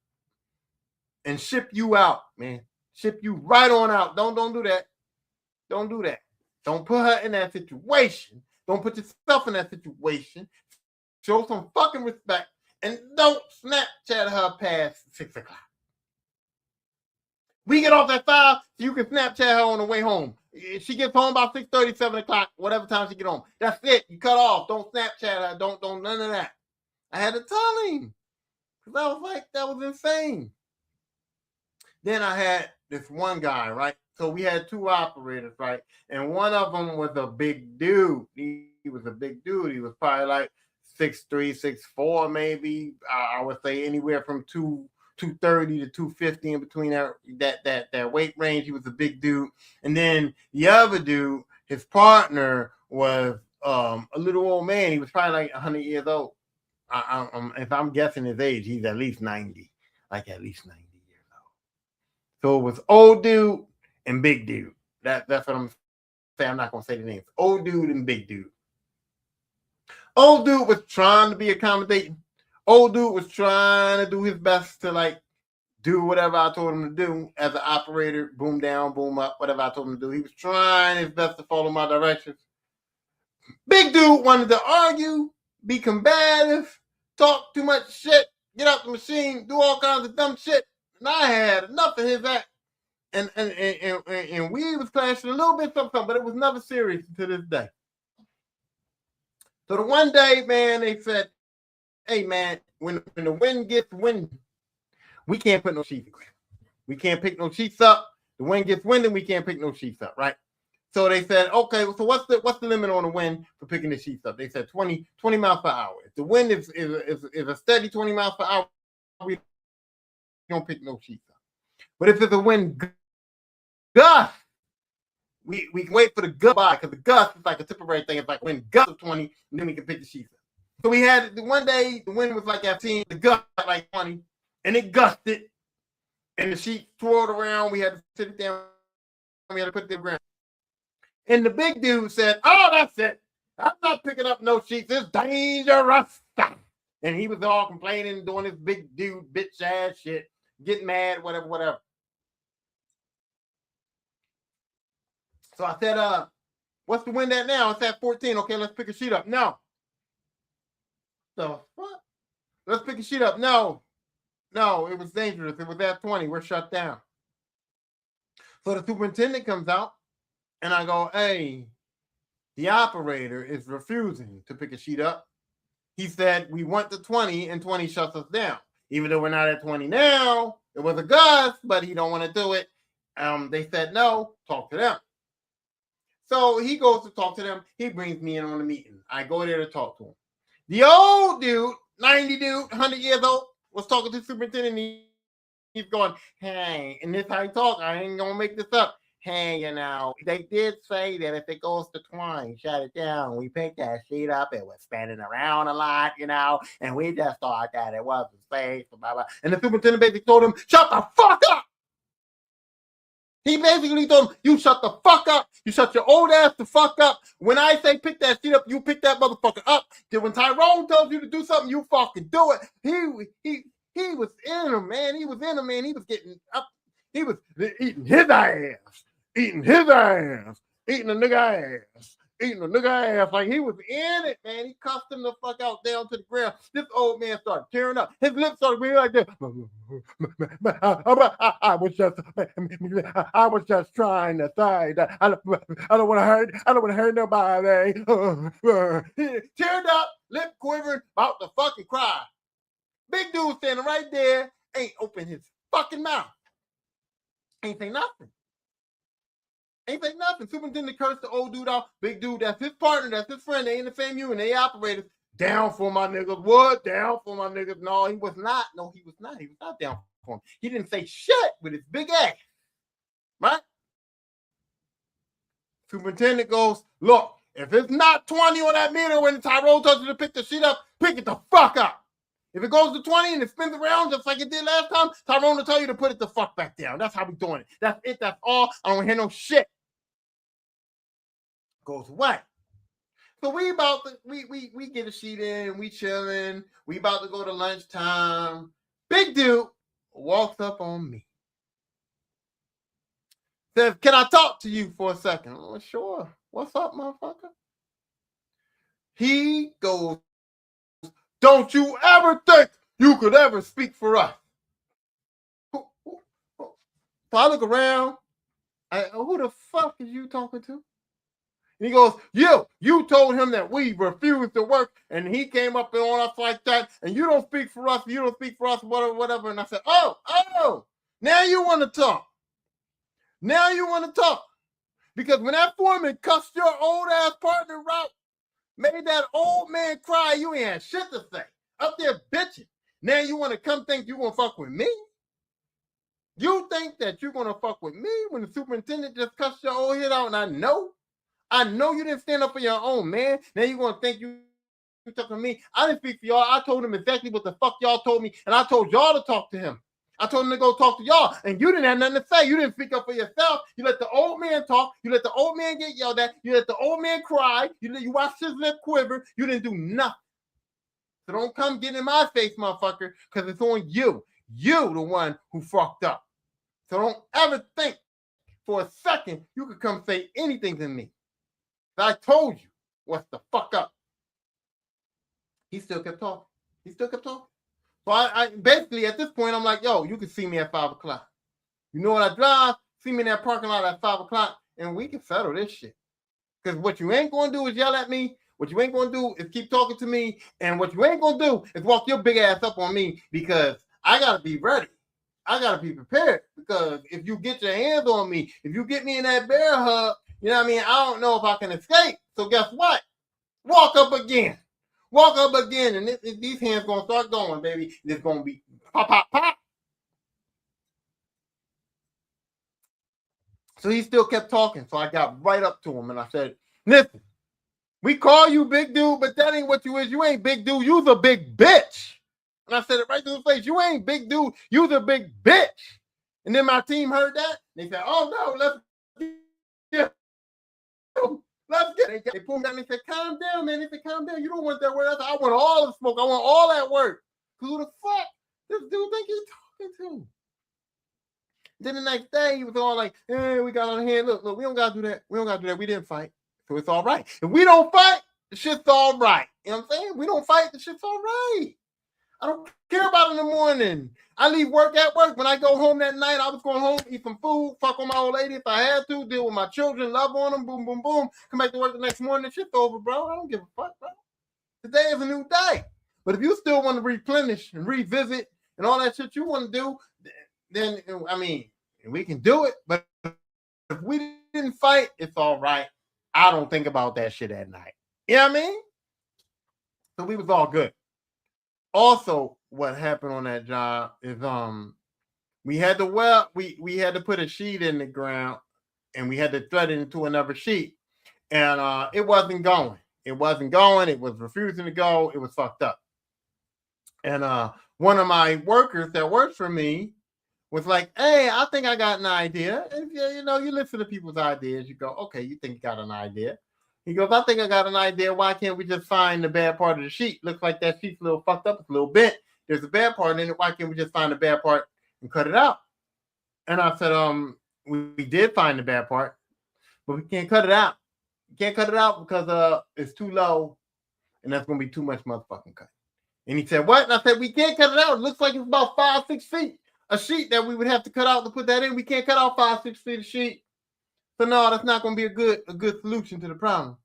and ship you out, man. Ship you right on out. Don't do that. Don't do that. Don't put her in that situation. Don't put yourself in that situation. Show some fucking respect and don't Snapchat her past 6 o'clock. We get off at 5, so you can Snapchat her on the way home. She gets home about 6:30, 7 o'clock, whatever time she get home. That's it. You cut off. Don't Snapchat her. Don't none of that. I had to tell him. Because I was like, that was insane. Then I had this one guy, right? So we had two operators, right? And one of them was a big dude. He was a big dude. He was probably like 6'3", 6'4", maybe. I would say anywhere from 230 to 250 in between that weight range. He was a big dude. And then the other dude, his partner, was a little old man. He was probably like 100 years old. If I'm guessing his age, he's at least 90, like at least 90 years old. So it was old dude and big dude. That's what I'm saying. I'm not going to say the names. Old dude and big dude. Old dude was trying to be accommodating. Old dude was trying to do his best to like do whatever I told him to do as an operator, boom down, boom up, whatever I told him to do. He was trying his best to follow my directions. Big dude wanted to argue, be combative, talk too much shit, get out the machine, do all kinds of dumb shit. And I had enough of his act. And we was clashing a little bit something, but it was never serious to this day. So the one day, man, they said, hey, man, when the wind gets windy, we can't put no sheets. We can't pick no sheets up. The wind gets windy, we can't pick no sheets up, right? So they said, okay, so what's the limit on the wind for picking the sheets up? They said 20 miles per hour. If the wind is a steady 20 miles per hour, we don't pick no sheets up. But if it's a wind gust, we can wait for the gust by, because the gust is like a temporary thing. It's like wind gust of 20, and then we can pick the sheets up. So we had one day, the wind was like 15, the gust like 20, and it gusted, and the sheet twirled around. We had to sit it down. We had to put it down. And the big dude said, oh, that's it. I'm not picking up no sheets. It's dangerous. And he was all complaining, doing this big dude, bitch ass shit, getting mad, whatever. So I said, what's the wind at now? It's at 14. Okay, let's pick a sheet up. No. So what? Let's pick a sheet up. No, it was dangerous. It was at 20. We're shut down. So the superintendent comes out, and I go, hey, the operator is refusing to pick a sheet up. He said, we went to 20, and 20 shuts us down. Even though we're not at 20 now, it was a gust, but he don't want to do it. They said, no, talk to them. So he goes to talk to them. He brings me in on a meeting. I go there to talk to him. The old dude, 90 dude, 100 years old, was talking to the superintendent. He's going, hey, and this how he talk. I ain't going to make this up. Hey, they did say that if it goes to 20, shut it down. We picked that sheet up. It was spinning around a lot, and we just thought that it wasn't safe. Blah, blah. And the superintendent basically told him, shut the fuck up. He basically told him, you shut the fuck up. You shut your old ass the fuck up. When I say pick that shit up, you pick that motherfucker up. Then when Tyrone tells you to do something, you fucking do it. He was in him, man. He was in him, man. He was getting up. He was eating his ass. Eating the nigga ass. Like he was in it, man. He cussed him the fuck out down to the ground. This old man started tearing up. His lips started being like this. I was just trying to say that I don't want to hurt nobody. Teared up, lip quivering, about to fucking cry. Big dude standing right there, ain't open his fucking mouth. Ain't say nothing. Superintendent cursed the old dude out. Big dude, that's his partner, that's his friend. They in the same unit, they operators. Down for my niggas. What? Down for my niggas. No, he was not. He was not down for him. He didn't say shit with his big ass. Right? Superintendent goes, look, if it's not 20 on that meter when Tyrone tells you to pick the shit up, pick it the fuck up. If it goes to 20 and it spins around just like it did last time, Tyrone will tell you to put it the fuck back down. That's how we doing it. That's it. That's all. I don't hear no shit. Goes away. So we get a sheet in, we chilling, we about to go to lunchtime. Big dude walks up on me. Says, can I talk to you for a second? Oh, sure. What's up, motherfucker? He goes, don't you ever think you could ever speak for us? So I look around. Who the fuck is you talking to? And he goes, you told him that we refused to work, and he came up on us like that, and you don't speak for us, whatever. And I said, oh, now you want to talk. Because when that foreman cussed your old ass partner out, made that old man cry, you ain't had shit to say. Up there bitching. Now you want to come think you going to fuck with me? You think that you're going to fuck with me when the superintendent just cussed your old head out, and I know you didn't stand up for your own, man. Now you're going to think you talking to me. I didn't speak for y'all. I told him exactly what the fuck y'all told me, and I told y'all to talk to him. I told him to go talk to y'all, and you didn't have nothing to say. You didn't speak up for yourself. You let the old man talk. You let the old man get yelled at. You let the old man cry. You watched his lip quiver. You didn't do nothing. So don't come get in my face, motherfucker, because it's on you. You the one who fucked up. So don't ever think for a second you could come say anything to me. I told you what's the fuck up. He still kept talking. So I basically at this point I'm like, yo, you can see me at 5 o'clock. You know what I drive? See me in that parking lot at 5 o'clock, and we can settle this shit. Because what you ain't gonna do is yell at me. What you ain't gonna do is keep talking to me, and what you ain't gonna do is walk your big ass up on me because I gotta be ready. I gotta be prepared because if you get your hands on me, if you get me in that bear hug, you know what I mean? I don't know if I can escape. So guess what? Walk up again. Walk up again, and these hands gonna start going, baby. It's gonna be pop, pop, pop. So he still kept talking. So I got right up to him and I said, listen, we call you big dude, but that ain't what you is. You ain't big dude. You's a big bitch. And I said it right to his face. You ain't big dude. You's a big bitch. And then my team heard that. They said, oh, no, let's get him. Let's get it. They pulled me down and they said, calm down, man. They said, calm down. You don't want that word. I said, I want all the smoke. I want all that work. Who the fuck this dude think he's talking to? Then the next day, he was all like, hey, we got on hand. Look, we don't got to do that. We don't got to do that. We didn't fight. So it's all right. If we don't fight, the shit's all right. You know what I'm saying? We don't fight, the shit's all right. I don't care about it in the morning. I leave work at work. When I go home that night, I was going home, eat some food, fuck on my old lady if I had to, deal with my children, love on them, boom, boom, boom. Come back to work the next morning, the shit's over, bro. I don't give a fuck, bro. Today is a new day. But if you still want to replenish and revisit and all that shit you want to do, then, I mean, we can do it. But if we didn't fight, it's all right. I don't think about that shit at night. You know what I mean? So we was all good. Also, what happened on that job is we had to we had to put a sheet in the ground and we had to thread it into another sheet. And it wasn't going. It wasn't going. It was refusing to go. It was fucked up. And one of my workers that works for me was like, hey, I think I got an idea. And you know, you listen to people's ideas. You go, okay, you think you got an idea. He goes, I think I got an idea. Why can't we just find the bad part of the sheet? Looks like that sheet's a little fucked up. It's a little bent. There's a bad part in it. Why can't we just find the bad part and cut it out? And I said, we did find the bad part, but we can't cut it out. We can't cut it out because it's too low and that's going to be too much motherfucking cut. And he said, what? And I said, we can't cut it out. It looks like it's about 5-6 feet. A sheet that we would have to cut out to put that in. We can't cut out 5-6 feet of sheet. So no, that's not going to be a good solution to the problem.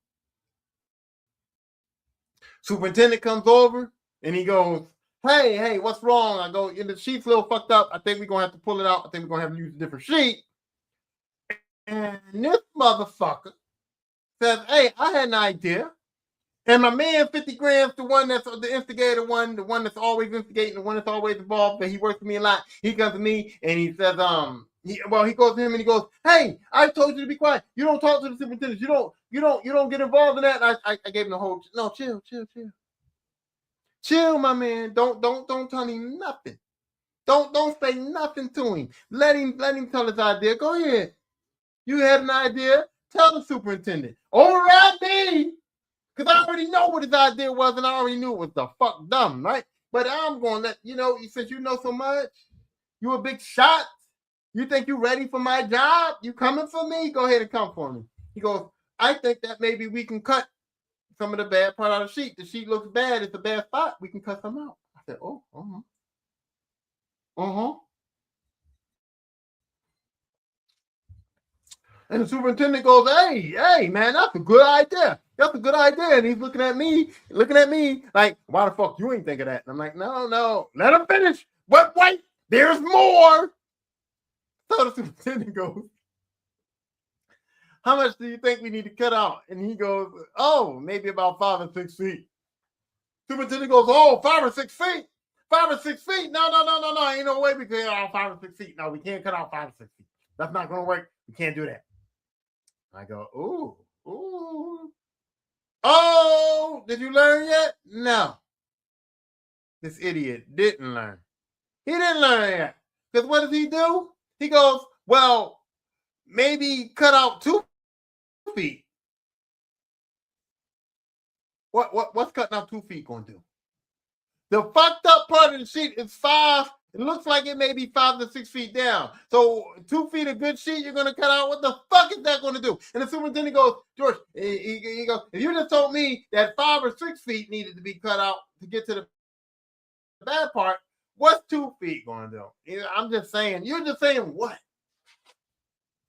Superintendent comes over and he goes, hey, what's wrong? I go, the sheet's a little fucked up. I think we're going to have to pull it out. I think we're going to have to use a different sheet. And this motherfucker says, hey, I had an idea. And my man, 50 grams, the one that's the instigator one, the one that's always instigating, the one that's always involved, but he works with me a lot. He comes to me and he says, he goes to him and he goes, hey, I told you to be quiet. You don't talk to the superintendent. You don't get involved in that. And I gave him the whole, no, chill. Chill, my man. Don't tell him nothing. Don't say nothing to him. Let him tell his idea. Go ahead. You had an idea. Tell the superintendent. Override me. Because I already know what his idea was, and I already knew it was the fuck dumb, right? But I'm going to let, since you know so much, you a big shot. You think you ready for my job? You coming for me? Go ahead and come for me. He goes, I think that maybe we can cut some of the bad part out of the sheet. The sheet looks bad. It's a bad spot. We can cut some out. I said, oh, And the superintendent goes, hey, man, that's a good idea. That's a good idea. And he's looking at me like, why the fuck you ain't think of that? And I'm like, no, let him finish. But wait, there's more. So the superintendent goes, how much do you think we need to cut out? And he goes, oh, maybe about 5 or 6 feet. Superintendent goes, oh, 5 or 6 feet? 5 or 6 feet? No. Ain't no way we can cut out 5 or 6 feet. No, we can't cut out 5 or 6 feet. That's not going to work. We can't do that. I go, ooh. Oh, did you learn yet? No. This idiot didn't learn. He didn't learn yet. Because what does he do? He goes, well, maybe cut out 2 feet. What's cutting out 2 feet going to do? The fucked up part of the sheet is 5. It looks like it may be 5 to 6 feet down. So 2 feet of good sheet you're going to cut out. What the fuck is that going to do? And the superintendent goes, George, he goes, if you just told me that 5 or 6 feet needed to be cut out to get to the bad part, What's 2 feet going to do? I'm just saying. You're just saying what?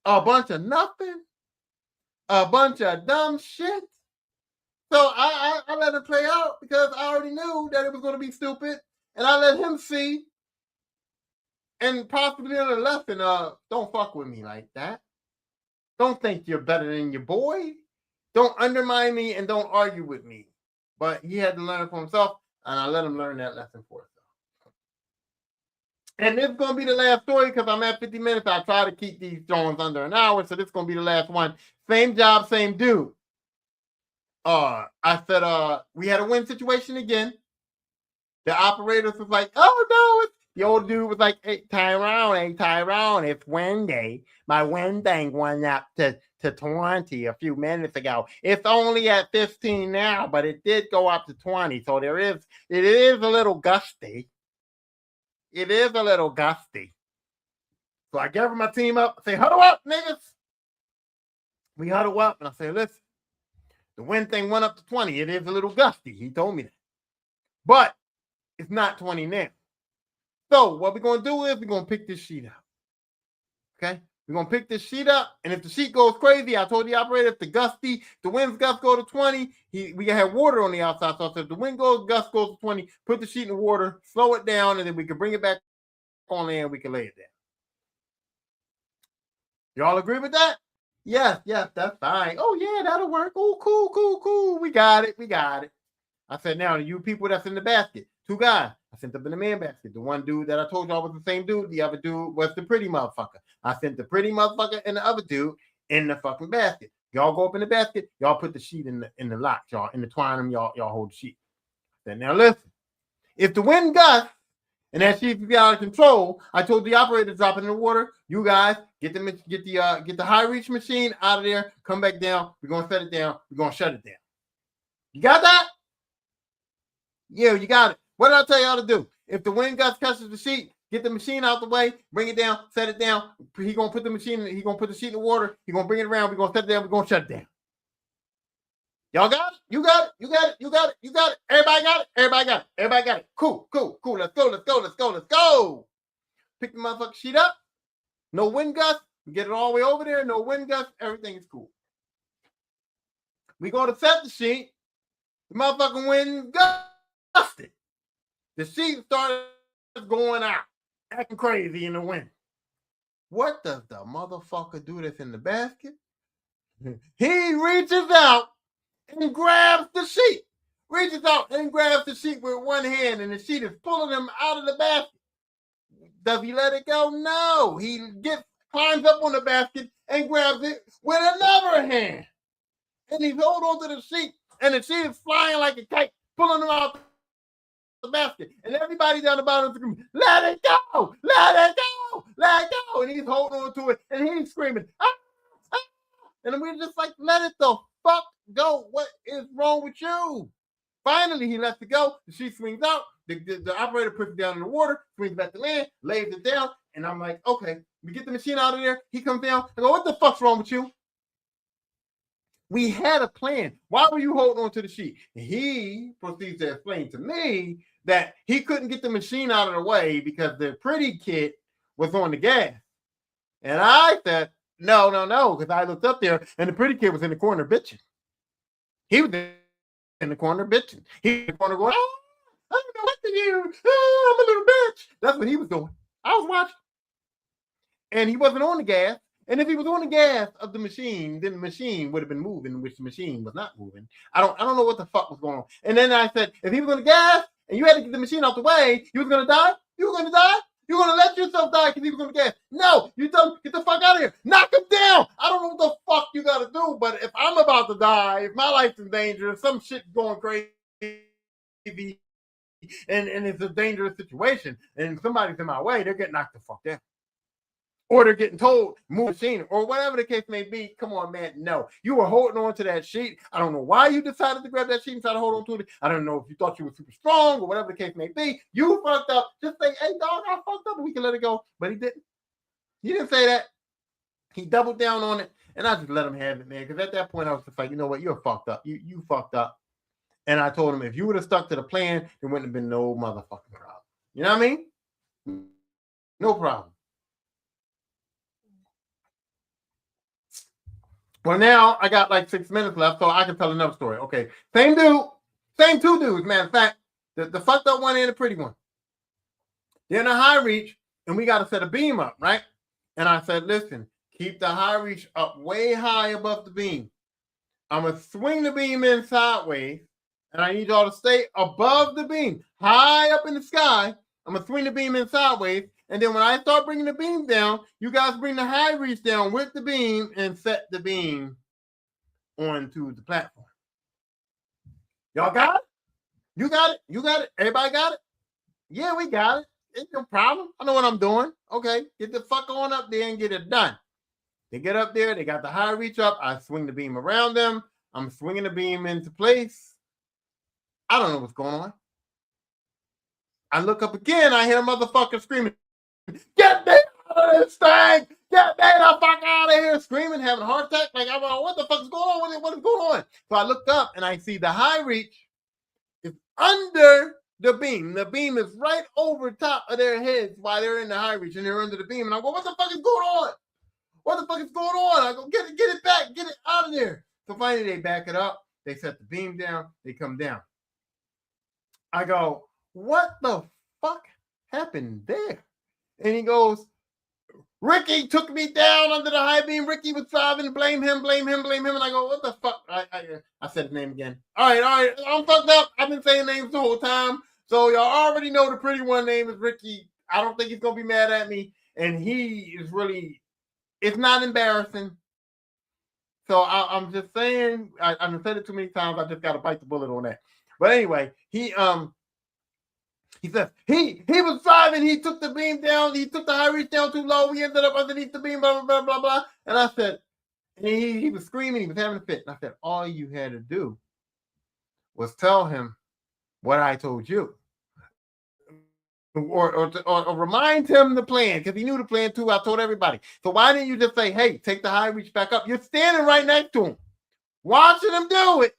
A bunch of nothing? A bunch of dumb shit? So I let it play out because I already knew that it was going to be stupid. And I let him see and possibly learn a lesson. Don't fuck with me like that. Don't think you're better than your boy. Don't undermine me and don't argue with me. But he had to learn it for himself, and I let him learn that lesson for himself. And this is going to be the last story because I'm at 50 minutes. I try to keep these drawings under an hour, so this is going to be the last one. Same job, same dude. I said, we had a win situation again. The operators was like, oh no, the old dude was like, hey, Tyrone, it's Wednesday. My win thing went up to 20 a few minutes ago. It's only at 15 now, but it did go up to 20. So it is a little gusty. It is a little gusty. So I gather my team up, say, huddle up, niggas. We huddle up, and I say, listen, the win thing went up to 20. It is a little gusty. He told me that. But it's not 20 now. So what we're going to do is we're going to pick this sheet up. Okay? We're going to pick this sheet up, and if the sheet goes crazy, I told the operator if the wind's gust go to 20, we have water on the outside. So I said if the wind gust goes to 20, put the sheet in the water, slow it down, and then we can bring it back on there and we can lay it down. Y'all agree with that? Yes, that's fine. Oh, yeah, that'll work. Oh, cool. We got it. I said, now, you people that's in the basket, 2 guys, I sent them in the man basket. The one dude that I told y'all was the same dude, the other dude was the pretty motherfucker. I sent the pretty motherfucker and the other dude in the fucking basket. Y'all go up in the basket, y'all put the sheet in the lock, y'all. In the twine, y'all hold the sheet. I said, now listen, if the wind gusts and that sheet be out of control, I told the operator to drop it in the water. You guys get the high reach machine out of there, come back down. We're gonna set it down, we're gonna shut it down. You got that? Yeah, you got it. What did I tell y'all to do? If the wind gust catches the sheet, get the machine out the way, bring it down, set it down. He gonna put the sheet in the water. He gonna bring it around. We're gonna set it down. We're gonna shut it down. Y'all got it? You got it. Everybody got it. Cool. Let's go. Pick the motherfucking sheet up. No wind gust. We get it all the way over there. No wind gust. Everything is cool. We go to set the sheet. The motherfucking wind gusted. The sheet started going out, acting crazy in the wind. What does the motherfucker do that's in the basket? He reaches out and grabs the sheet. Reaches out and grabs the sheet with one hand, and the sheet is pulling him out of the basket. Does he let it go? No. He climbs up on the basket and grabs it with another hand. And he holds on to the sheet, and the sheet is flying like a kite, pulling him out the basket, and everybody down the bottom of the screen, let it go, and he's holding on to it, and he's screaming, and we're just like, let it the fuck go. What is wrong with you? Finally, he lets it go. The sheet swings out. The operator puts it down in the water, swings back to land, lays it down, and I'm like, okay, we get the machine out of there. He comes down. I go, what the fuck's wrong with you? We had a plan. Why were you holding on to the sheet? And he proceeds to explain to me that he couldn't get the machine out of the way because the pretty kid was on the gas. And I said, no, because I looked up there and the pretty kid was in the corner bitching. He was in the corner bitching. He was in the corner going, oh, I don't know what to do. Oh, I'm a little bitch. That's what he was doing. I was watching. And he wasn't on the gas. And if he was on the gas of the machine, then the machine would have been moving, which the machine was not moving. I don't know what the fuck was going on. And then I said, if he was on the gas and you had to get the machine out the way, you was going to die? You were going to die? You're going to let yourself die because he was on the gas. No, you tell him, get the fuck out of here. Knock him down. I don't know what the fuck you got to do, but if I'm about to die, if my life's in danger, if some shit's going crazy, and it's a dangerous situation, and somebody's in my way, they're getting knocked the fuck down. Or they're getting told, move the machine, or whatever the case may be. Come on, man. No. You were holding on to that sheet. I don't know why you decided to grab that sheet and try to hold on to it. I don't know if you thought you were super strong or whatever the case may be. You fucked up. Just say, hey, dog, I fucked up and we can let it go. But he didn't. He didn't say that. He doubled down on it, and I just let him have it, man. Because at that point, I was just like, you know what? You're fucked up. You fucked up. And I told him, if you would have stuck to the plan, there wouldn't have been no motherfucking problem. You know what I mean? No problem. Well, now I got like 6 minutes left, so I can tell another story. Okay, same dude, same two dudes. Matter of fact, the fucked up one and the pretty one. They're in a high reach, and we got to set a beam up, right? And I said, listen, keep the high reach up way high above the beam. I'm going to swing the beam in sideways, and I need y'all to stay above the beam, high up in the sky. I'm going to swing the beam in sideways, and then when I start bringing the beam down, you guys bring the high reach down with the beam and set the beam onto the platform. Y'all got it? You got it? You got it? Everybody got it? Yeah, we got it. It's no problem. I know what I'm doing. Okay, get the fuck on up there and get it done. They get up there. They got the high reach up. I swing the beam around them. I'm swinging the beam into place. I don't know what's going on. I look up again. I hear a motherfucker screaming, "Get me out of this thing! Get me the fuck out of here!" Screaming, having a heart attack. Like, I'm like, what the fuck is going on? What is going on? So I looked up and I see the high reach is under the beam. The beam is right over top of their heads while they're in the high reach and they're under the beam. And I go, what the fuck is going on? What the fuck is going on? I go, get it back, get it out of there. So finally they back it up. They set the beam down. They come down. I go, what the fuck happened there? And he goes, Ricky took me down under the high beam. Ricky was driving. Blame him. And I go, what the fuck? I said his name again. All right. I'm fucked up. I've been saying names the whole time. So y'all already know the pretty one name is Ricky. I don't think he's going to be mad at me. And he is really, it's not embarrassing. So I'm just saying, I've said it too many times. I just got to bite the bullet on that. But anyway, he says he was driving. He took the beam down. He took the high reach down too low. We ended up underneath the beam. Blah blah blah blah. And I said, and he was screaming. He was having a fit. And I said, all you had to do was tell him what I told you, or remind him the plan, because he knew the plan too. I told everybody. So why didn't you just say, hey, take the high reach back up? You're standing right next to him, watching him do it.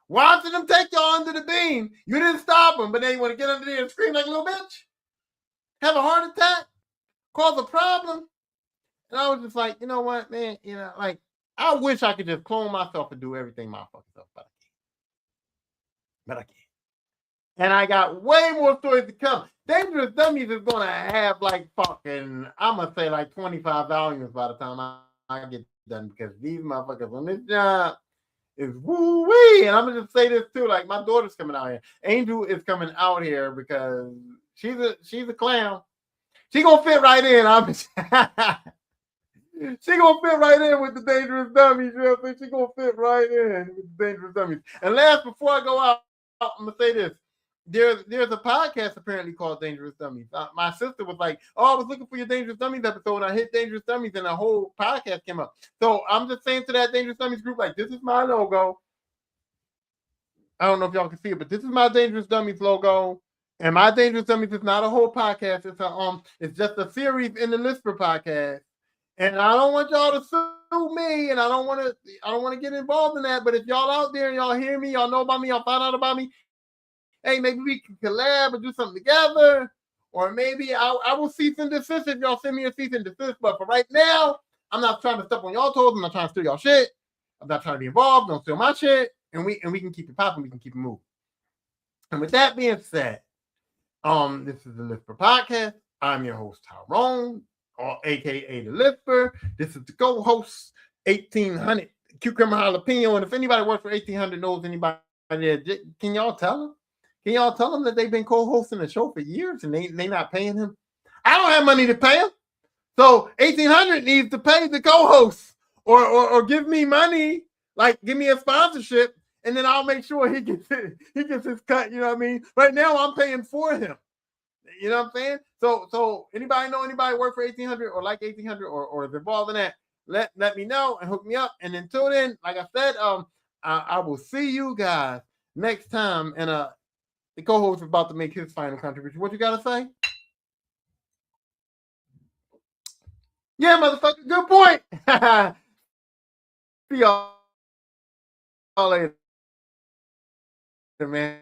Watching them take y'all under the beam. You didn't stop him, but then you want to get under there and scream like a little bitch? Have a heart attack? Cause a problem? And I was just like, you know what, man? You know, like, I wish I could just clone myself and do everything my fucking self, but I can't. And I got way more stories to come. Dangerous Dummies is going to have like fucking, I'm going to say like 25 volumes by the time I get done, because these motherfuckers on this job is woo-wee. And I'm gonna just say this too, like, my daughter's coming out here. Angel is coming out here because she's a clown. She gonna fit right in. She gonna fit right in with the Dangerous Dummies. You know what I'm saying? She gonna fit right in with the Dangerous Dummies. And last, before I go out, I'm gonna say this. There's a podcast apparently called Dangerous Dummies. My sister was like, oh, I was looking for your Dangerous Dummies episode, and I hit Dangerous Dummies, and a whole podcast came up. So I'm just saying to that Dangerous Dummies group, like, this is my logo. I don't know if y'all can see it, but this is my Dangerous Dummies logo. And my Dangerous Dummies is not a whole podcast. It's just a series in the Lisper podcast. And I don't want y'all to sue me, and I don't want to get involved in that. But if y'all out there and y'all hear me, y'all know about me, y'all find out about me, hey, maybe we can collab and do something together. Or maybe I will cease and desist if y'all send me a cease and desist. But for right now, I'm not trying to step on y'all toes. I'm not trying to steal y'all shit. I'm not trying to be involved. Don't steal my shit. And we can keep it popping. We can keep it moving. And with that being said, this is the Lisper Podcast. I'm your host, Tyrone, aka the Lisper. This is the co-host, 1800 Cucumber Jalapeno. And if anybody works for 1800 knows anybody there, can y'all tell them? Can y'all tell them that they've been co-hosting the show for years and they not paying him? I don't have money to pay him. So 1800 needs to pay the co-host or give me money, like give me a sponsorship, and then I'll make sure he gets his cut. You know what I mean? Right now I'm paying for him. You know what I'm saying? So anybody know anybody work for 1800 or like 1800 or is involved in that? Let me know and hook me up. And until then, like I said, I will see you guys next time. And the co-host is about to make his final contribution. What you gotta say? Yeah, motherfucker. Good point. See y'all later, man.